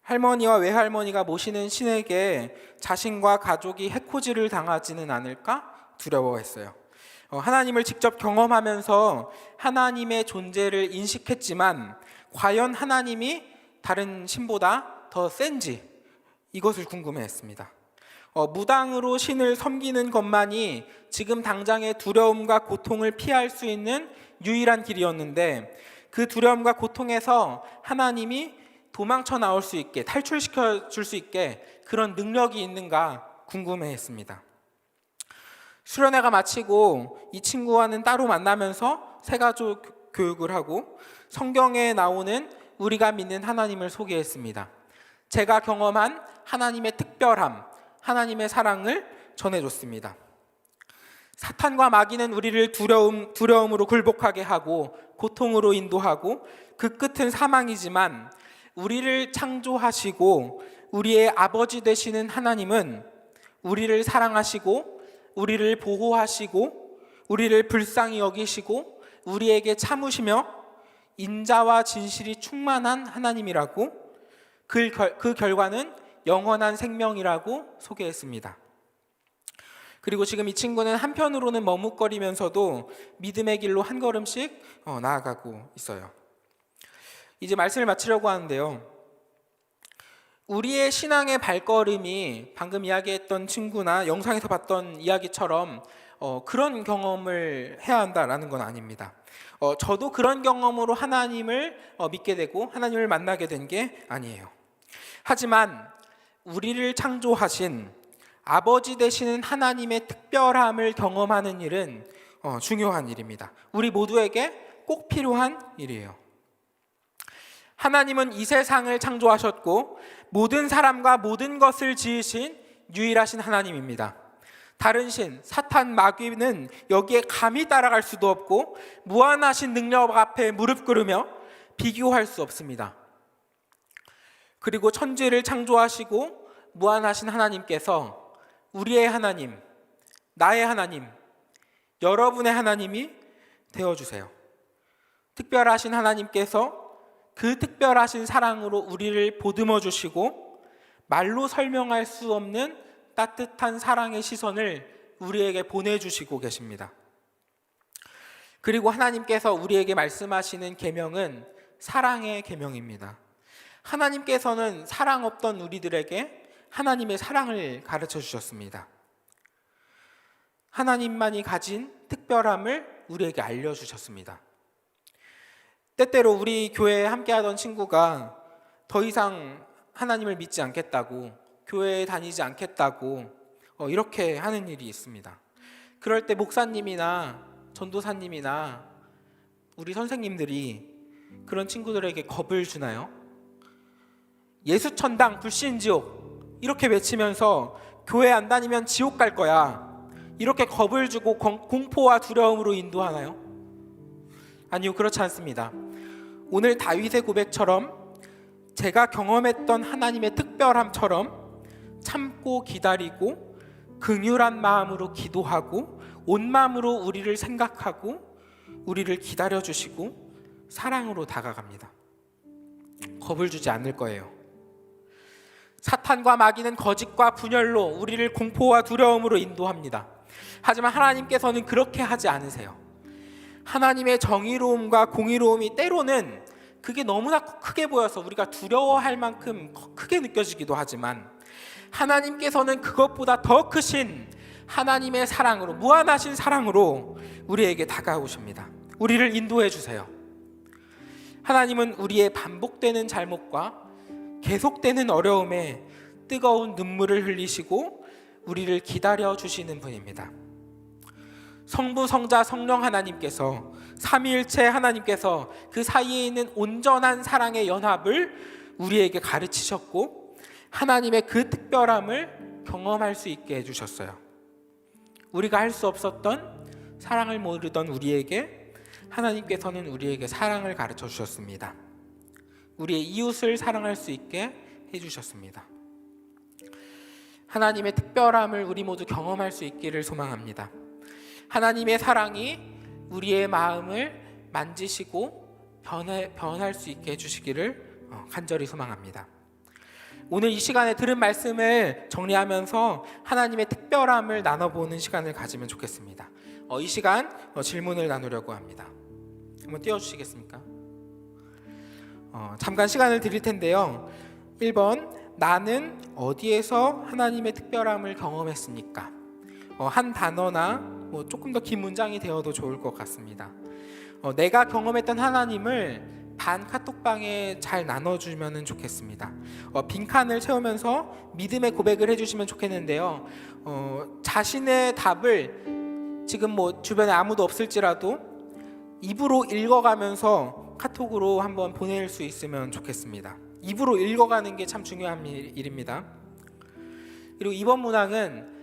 할머니와 외할머니가 모시는 신에게 자신과 가족이 해코지를 당하지는 않을까 두려워했어요. 하나님을 직접 경험하면서 하나님의 존재를 인식했지만 과연 하나님이 다른 신보다 더 센지 이것을 궁금해했습니다. 무당으로 신을 섬기는 것만이 지금 당장의 두려움과 고통을 피할 수 있는 유일한 길이었는데 그 두려움과 고통에서 하나님이 도망쳐 나올 수 있게 탈출시켜 줄 수 있게 그런 능력이 있는가 궁금해했습니다. 수련회가 마치고 이 친구와는 따로 만나면서 새가족 교육을 하고 성경에 나오는 우리가 믿는 하나님을 소개했습니다. 제가 경험한 하나님의 특별함, 하나님의 사랑을 전해줬습니다. 사탄과 마귀는 우리를 두려움으로 굴복하게 하고 고통으로 인도하고 그 끝은 사망이지만 우리를 창조하시고 우리의 아버지 되시는 하나님은 우리를 사랑하시고 우리를 보호하시고 우리를 불쌍히 여기시고 우리에게 참으시며 인자와 진실이 충만한 하나님이라고 그 결과는 영원한 생명이라고 소개했습니다. 그리고 지금 이 친구는 한편으로는 머뭇거리면서도 믿음의 길로 한 걸음씩 나아가고 있어요. 이제 말씀을 마치려고 하는데요. 우리의 신앙의 발걸음이 방금 이야기했던 친구나 영상에서 봤던 이야기처럼 그런 경험을 해야 한다라는 건 아닙니다. 저도 그런 경험으로 하나님을 믿게 되고 하나님을 만나게 된 게 아니에요. 하지만 우리를 창조하신 아버지 되시는 하나님의 특별함을 경험하는 일은 중요한 일입니다. 우리 모두에게 꼭 필요한 일이에요. 하나님은 이 세상을 창조하셨고 모든 사람과 모든 것을 지으신 유일하신 하나님입니다. 다른 신, 사탄, 마귀는 여기에 감히 따라갈 수도 없고 무한하신 능력 앞에 무릎 꿇으며 비교할 수 없습니다. 그리고 천지를 창조하시고 무한하신 하나님께서 우리의 하나님, 나의 하나님, 여러분의 하나님이 되어주세요. 특별하신 하나님께서 그 특별하신 사랑으로 우리를 보듬어 주시고 말로 설명할 수 없는 따뜻한 사랑의 시선을 우리에게 보내주시고 계십니다. 그리고 하나님께서 우리에게 말씀하시는 계명은 사랑의 계명입니다. 하나님께서는 사랑 없던 우리들에게 하나님의 사랑을 가르쳐 주셨습니다. 하나님만이 가진 특별함을 우리에게 알려주셨습니다. 때때로 우리 교회에 함께하던 친구가 더 이상 하나님을 믿지 않겠다고, 교회에 다니지 않겠다고 이렇게 하는 일이 있습니다. 그럴 때 목사님이나 전도사님이나 우리 선생님들이 그런 친구들에게 겁을 주나요? 예수천당 불신지옥 이렇게 외치면서 교회 안 다니면 지옥 갈 거야 이렇게 겁을 주고 공포와 두려움으로 인도하나요? 아니요, 그렇지 않습니다. 오늘 다윗의 고백처럼 제가 경험했던 하나님의 특별함처럼 참고 기다리고 긍휼한 마음으로 기도하고 온 마음으로 우리를 생각하고 우리를 기다려주시고 사랑으로 다가갑니다. 겁을 주지 않을 거예요. 사탄과 마귀는 거짓과 분열로 우리를 공포와 두려움으로 인도합니다. 하지만 하나님께서는 그렇게 하지 않으세요. 하나님의 정의로움과 공의로움이 때로는 그게 너무나 크게 보여서 우리가 두려워할 만큼 크게 느껴지기도 하지만 하나님께서는 그것보다 더 크신 하나님의 사랑으로, 무한하신 사랑으로 우리에게 다가오십니다. 우리를 인도해 주세요. 하나님은 우리의 반복되는 잘못과 계속되는 어려움에 뜨거운 눈물을 흘리시고 우리를 기다려 주시는 분입니다. 성부, 성자, 성령 하나님께서, 삼위일체 하나님께서 그 사이에 있는 온전한 사랑의 연합을 우리에게 가르치셨고 하나님의 그 특별함을 경험할 수 있게 해주셨어요. 우리가 할 수 없었던, 사랑을 모르던 우리에게 하나님께서는 우리에게 사랑을 가르쳐 주셨습니다. 우리의 이웃을 사랑할 수 있게 해주셨습니다. 하나님의 특별함을 우리 모두 경험할 수 있기를 소망합니다. 하나님의 사랑이 우리의 마음을 만지시고 변할 수 있게 해주시기를 간절히 소망합니다. 오늘 이 시간에 들은 말씀을 정리하면서 하나님의 특별함을 나눠보는 시간을 가지면 좋겠습니다. 이 시간 질문을 나누려고 합니다. 한번 띄워주시겠습니까? 잠깐 시간을 드릴 텐데요. 1번, 나는 어디에서 하나님의 특별함을 경험했습니까? 한 단어나 조금 더 긴 문장이 되어도 좋을 것 같습니다. 내가 경험했던 하나님을 반 카톡방에 잘 나눠주면 좋겠습니다. 빈칸을 채우면서 믿음의 고백을 해주시면 좋겠는데요. 자신의 답을 지금 주변에 아무도 없을지라도 입으로 읽어가면서 카톡으로 한번 보낼 수 있으면 좋겠습니다. 입으로 읽어가는 게 참 중요한 일입니다. 그리고 이번 문항은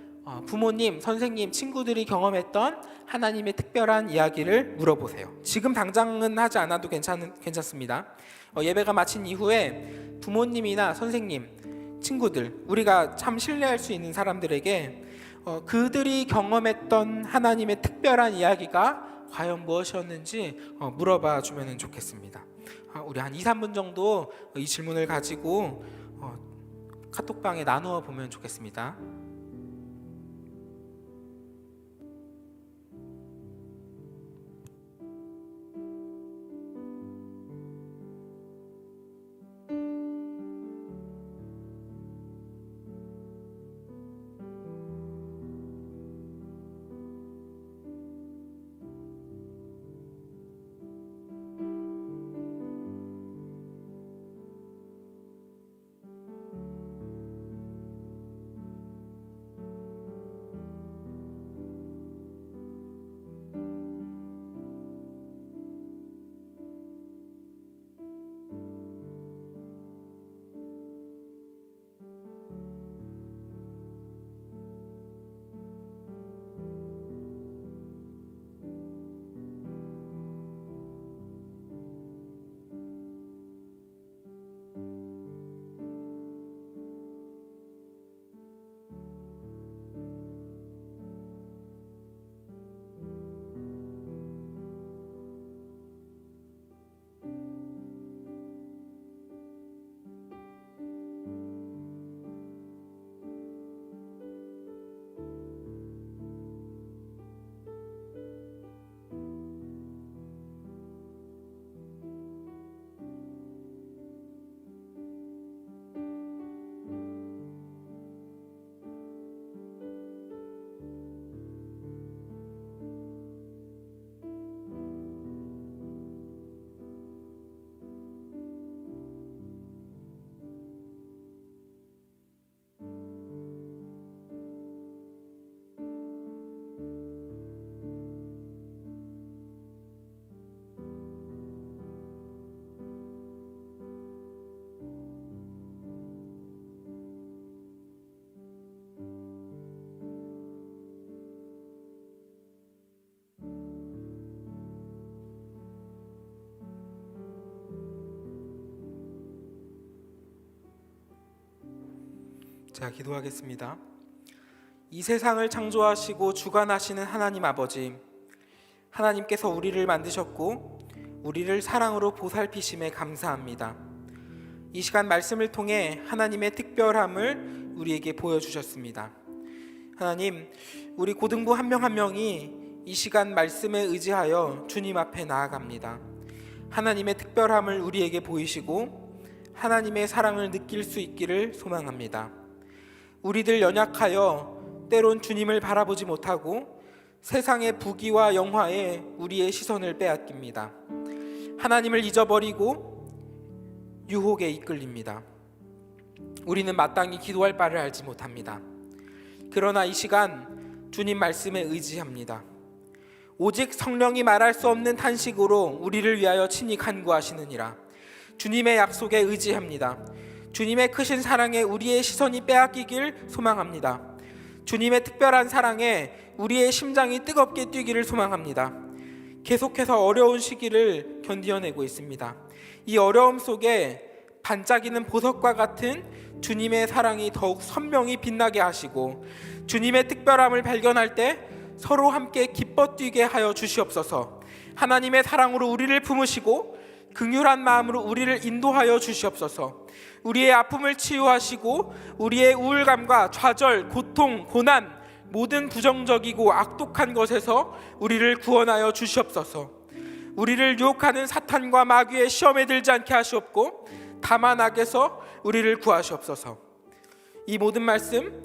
부모님, 선생님, 친구들이 경험했던 하나님의 특별한 이야기를 물어보세요. 지금 당장은 하지 않아도 괜찮습니다. 예배가 마친 이후에 부모님이나 선생님, 친구들, 우리가 참 신뢰할 수 있는 사람들에게 그들이 경험했던 하나님의 특별한 이야기가 과연 무엇이었는지 물어봐 주면 좋겠습니다. 우리 한 2, 3분 정도 이 질문을 가지고 카톡방에 나누어 보면 좋겠습니다. 제가 기도하겠습니다. 이 세상을 창조하시고 주관하시는 하나님 아버지, 하나님께서 우리를 만드셨고 우리를 사랑으로 보살피심에 감사합니다. 이 시간 말씀을 통해 하나님의 특별함을 우리에게 보여주셨습니다. 하나님, 우리 고등부 한 명 한 명이 이 시간 말씀에 의지하여 주님 앞에 나아갑니다. 하나님의 특별함을 우리에게 보이시고 하나님의 사랑을 느낄 수 있기를 소망합니다. 우리들 연약하여 때론 주님을 바라보지 못하고 세상의 부귀와 영화에 우리의 시선을 빼앗깁니다. 하나님을 잊어버리고 유혹에 이끌립니다. 우리는 마땅히 기도할 바를 알지 못합니다. 그러나 이 시간 주님 말씀에 의지합니다. 오직 성령이 말할 수 없는 탄식으로 우리를 위하여 친히 간구하시느니라. 주님의 약속에 의지합니다. 주님의 크신 사랑에 우리의 시선이 빼앗기길 소망합니다. 주님의 특별한 사랑에 우리의 심장이 뜨겁게 뛰기를 소망합니다. 계속해서 어려운 시기를 견디어내고 있습니다. 이 어려움 속에 반짝이는 보석과 같은 주님의 사랑이 더욱 선명히 빛나게 하시고 주님의 특별함을 발견할 때 서로 함께 기뻐 뛰게 하여 주시옵소서. 하나님의 사랑으로 우리를 품으시고 긍휼한 마음으로 우리를 인도하여 주시옵소서. 우리의 아픔을 치유하시고 우리의 우울감과 좌절, 고통, 고난, 모든 부정적이고 악독한 것에서 우리를 구원하여 주시옵소서. 우리를 유혹하는 사탄과 마귀의 시험에 들지 않게 하시옵고 다만 악에서 우리를 구하시옵소서. 이 모든 말씀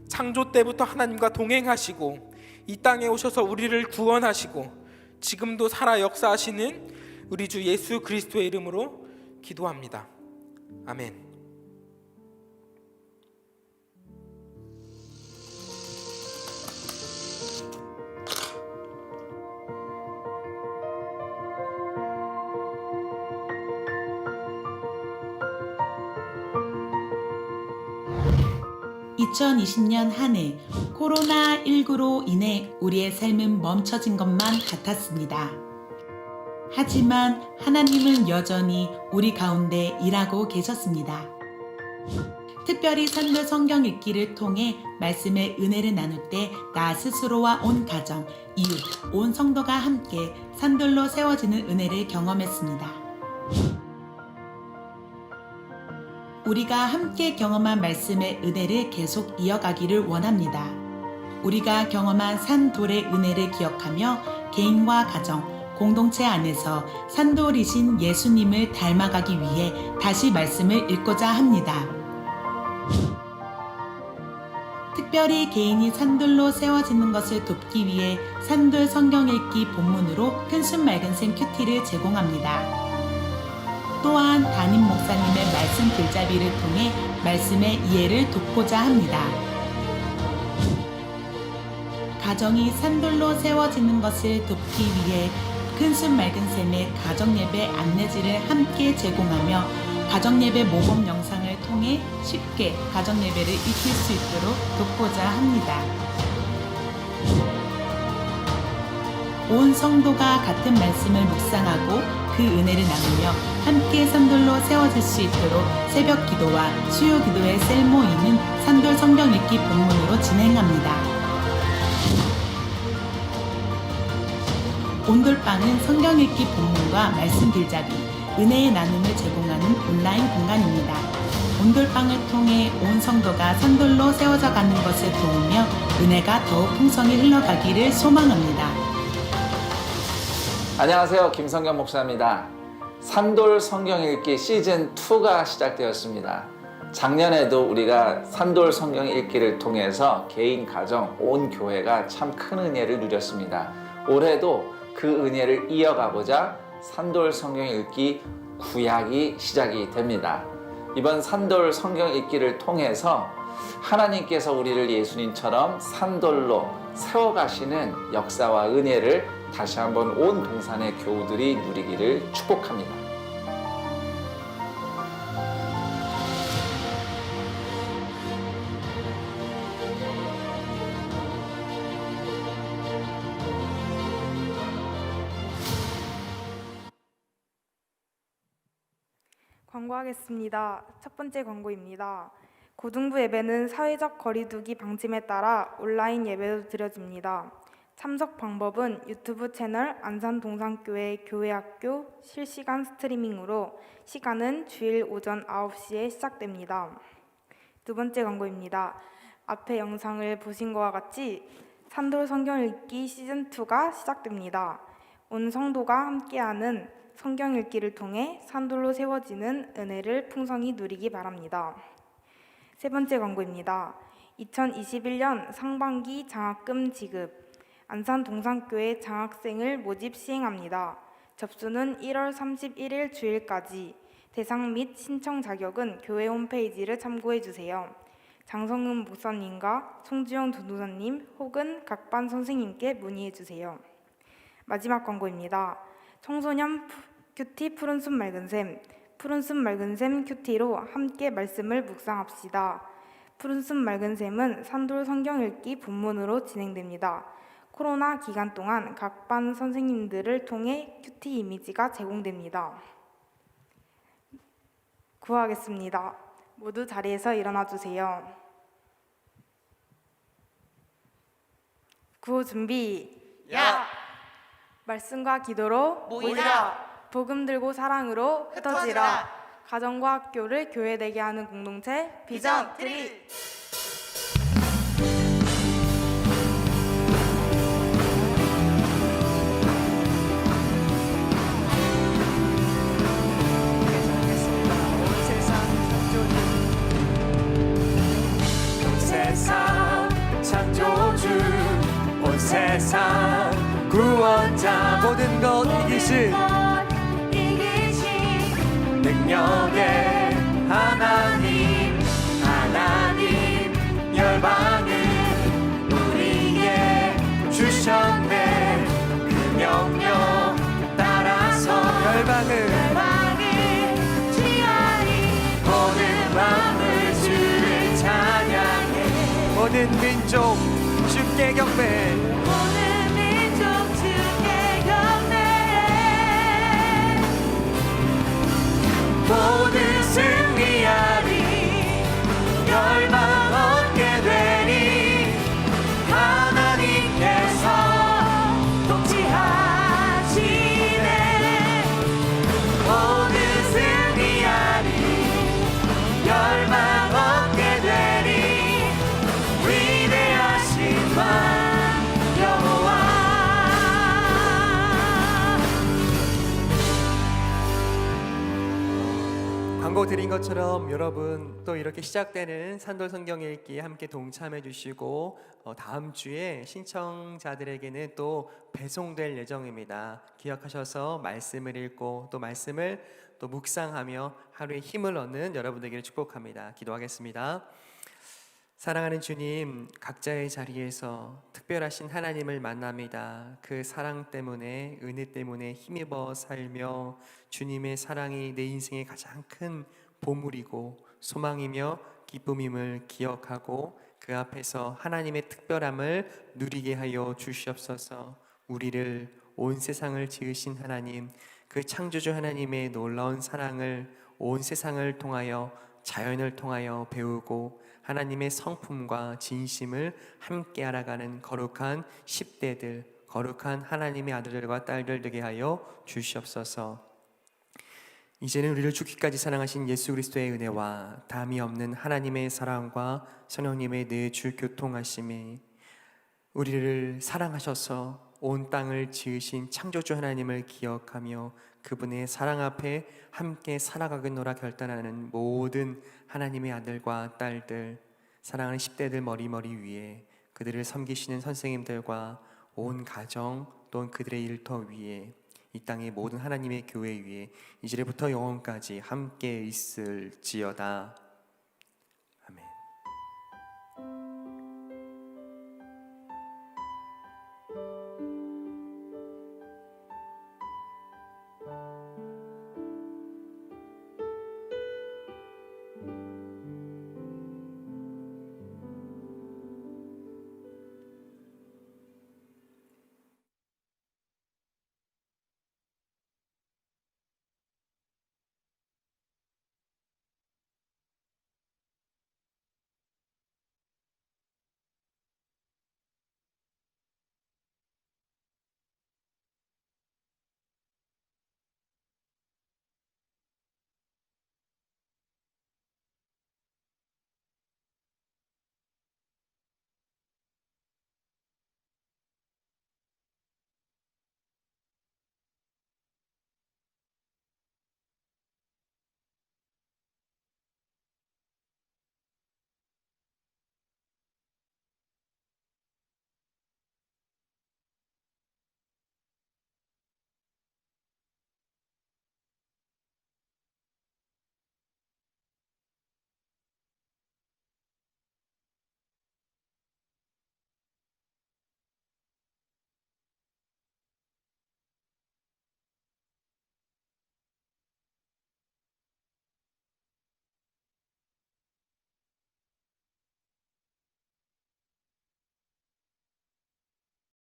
창조 때부터 하나님과 동행하시고 이 땅에 오셔서 우리를 구원하시고 지금도 살아 역사하시는 우리 주 예수 그리스도의 이름으로 기도합니다. 아멘. 2020년 한 해 코로나19로 인해 우리의 삶은 멈춰진 것만 같았습니다. 하지만 하나님은 여전히 우리 가운데 일하고 계셨습니다. 특별히 산돌 성경 읽기를 통해 말씀의 은혜를 나눌 때 나 스스로와 온 가정, 이웃, 온 성도가 함께 산돌로 세워지는 은혜를 경험했습니다. 우리가 함께 경험한 말씀의 은혜를 계속 이어가기를 원합니다. 우리가 경험한 산돌의 은혜를 기억하며 개인과 가정, 공동체 안에서 산돌이신 예수님을 닮아가기 위해 다시 말씀을 읽고자 합니다. 특별히 개인이 산돌로 세워지는 것을 돕기 위해 산돌 성경 읽기 본문으로 큰순 맑은샘 큐티를 제공합니다. 또한 담임 목사님의 말씀 길잡이를 통해 말씀의 이해를 돕고자 합니다. 가정이 산돌로 세워지는 것을 돕기 위해 큰순 맑은샘의 가정예배 안내지를 함께 제공하며 가정예배 모범 영상을 통해 쉽게 가정예배를 익힐 수 있도록 돕고자 합니다. 온 성도가 같은 말씀을 묵상하고 그 은혜를 나누며 함께 산돌로 세워질 수 있도록 새벽 기도와 수요 기도의 셀 모임은 산돌 성경 읽기 본문으로 진행합니다. 온돌방은 성경 읽기 본문과 말씀 길잡이, 은혜의 나눔을 제공하는 온라인 공간입니다. 온돌방을 통해 온 성도가 산돌로 세워져 가는 것을 도우며 은혜가 더욱 풍성히 흘러가기를 소망합니다. 안녕하세요. 김성경 목사입니다. 산돌 성경 읽기 시즌2가 시작되었습니다. 작년에도 우리가 산돌 성경 읽기를 통해서 개인, 가정, 온 교회가 참 큰 은혜를 누렸습니다. 올해도 그 은혜를 이어가고자 산돌 성경 읽기 구약이 시작이 됩니다. 이번 산돌 성경 읽기를 통해서 하나님께서 우리를 예수님처럼 산돌로 세워가시는 역사와 은혜를 다시 한번 온 동산의 교우들이 누리기를 축복합니다. 광고하겠습니다. 첫 번째 광고입니다. 고등부 예배는 사회적 거리두기 방침에 따라 온라인 예배도 드려집니다. 참석 방법은 유튜브 채널 안산동산교회 교회학교 실시간 스트리밍으로 시간은 주일 오전 9시에 시작됩니다. 두 번째 광고입니다. 앞에 영상을 보신 것과 같이 산돌 성경 읽기 시즌2가 시작됩니다. 온 성도가 함께하는 성경 읽기를 통해 산돌로 세워지는 은혜를 풍성히 누리기 바랍니다. 세 번째 광고입니다. 2021년 상반기 장학금 지급 안산동산교회 장학생을 모집 시행합니다. 접수는 1월 31일 주일까지. 대상 및 신청 자격은 교회 홈페이지를 참고해 주세요. 장성은 목사님과 송지영 전도사님 혹은 각 반 선생님께 문의해 주세요. 마지막 광고입니다. 청소년 큐티 푸른숲 맑은샘, 푸른숲 맑은샘 큐티로 함께 말씀을 묵상합시다. 푸른숲 맑은샘은 산돌 성경 읽기 본문으로 진행됩니다. 코로나 기간 동안 각 반 선생님들을 통해 큐티 이미지가 제공됩니다. 구호하겠습니다. 모두 자리에서 일어나 주세요. 구호 준비. 야! 말씀과 기도로 모이라! 복음 들고 사랑으로 흩어지라. 가정과 학교를 교회되게 하는 공동체 비전 트리. 창조주 온 세상 구원자 모든 것 이기신 능력의 하나님 열방을 우리에게 주셨네. 그 명령 따라서 열방을 취하리. 모든 마음을 주를 찬양해 모든 민족 주께 경배. 모든 민족 주께 경배. 모든 승리하리 열망 얻게 되리 하나님께서 통치하시네. 모든 승리하리 열망 얻게 되리 위대하신 왕 여호와. 광고 드린 것처럼 여러분 또 이렇게 시작되는 산돌 성경 읽기에 함께 동참해 주시고 다음 주에 신청자들에게는 또 배송될 예정입니다. 기억하셔서 말씀을 읽고 또 말씀을 또 묵상하며 하루에 힘을 얻는 여러분들에게 축복합니다. 기도하겠습니다. 사랑하는 주님, 각자의 자리에서 특별하신 하나님을 만납니다. 그 사랑 때문에, 은혜 때문에 힘입어 살며 주님의 사랑이 내 인생의 가장 큰 보물이고 소망이며 기쁨임을 기억하고 그 앞에서 하나님의 특별함을 누리게 하여 주시옵소서. 우리를, 온 세상을 지으신 하나님, 그 창조주 하나님의 놀라운 사랑을 온 세상을 통하여, 자연을 통하여 배우고 하나님의 성품과 진심을 함께 알아가는 거룩한 10대들, 거룩한 하나님의 아들들과 딸들 되게 하여 주시옵소서. 이제는 우리를 죽기까지 사랑하신 예수 그리스도의 은혜와 담이 없는 하나님의 사랑과 성령님의 내주 교통하심이 우리를 사랑하셔서 온 땅을 지으신 창조주 하나님을 기억하며 그분의 사랑 앞에 함께 살아가겠노라 결단하는 모든 하나님의 아들과 딸들, 사랑하는 10대들 머리머리 위에, 그들을 섬기시는 선생님들과 온 가정 또는 그들의 일터 위에, 이 땅의 모든 하나님의 교회 위에 이제부터 영원까지 함께 있을지어다.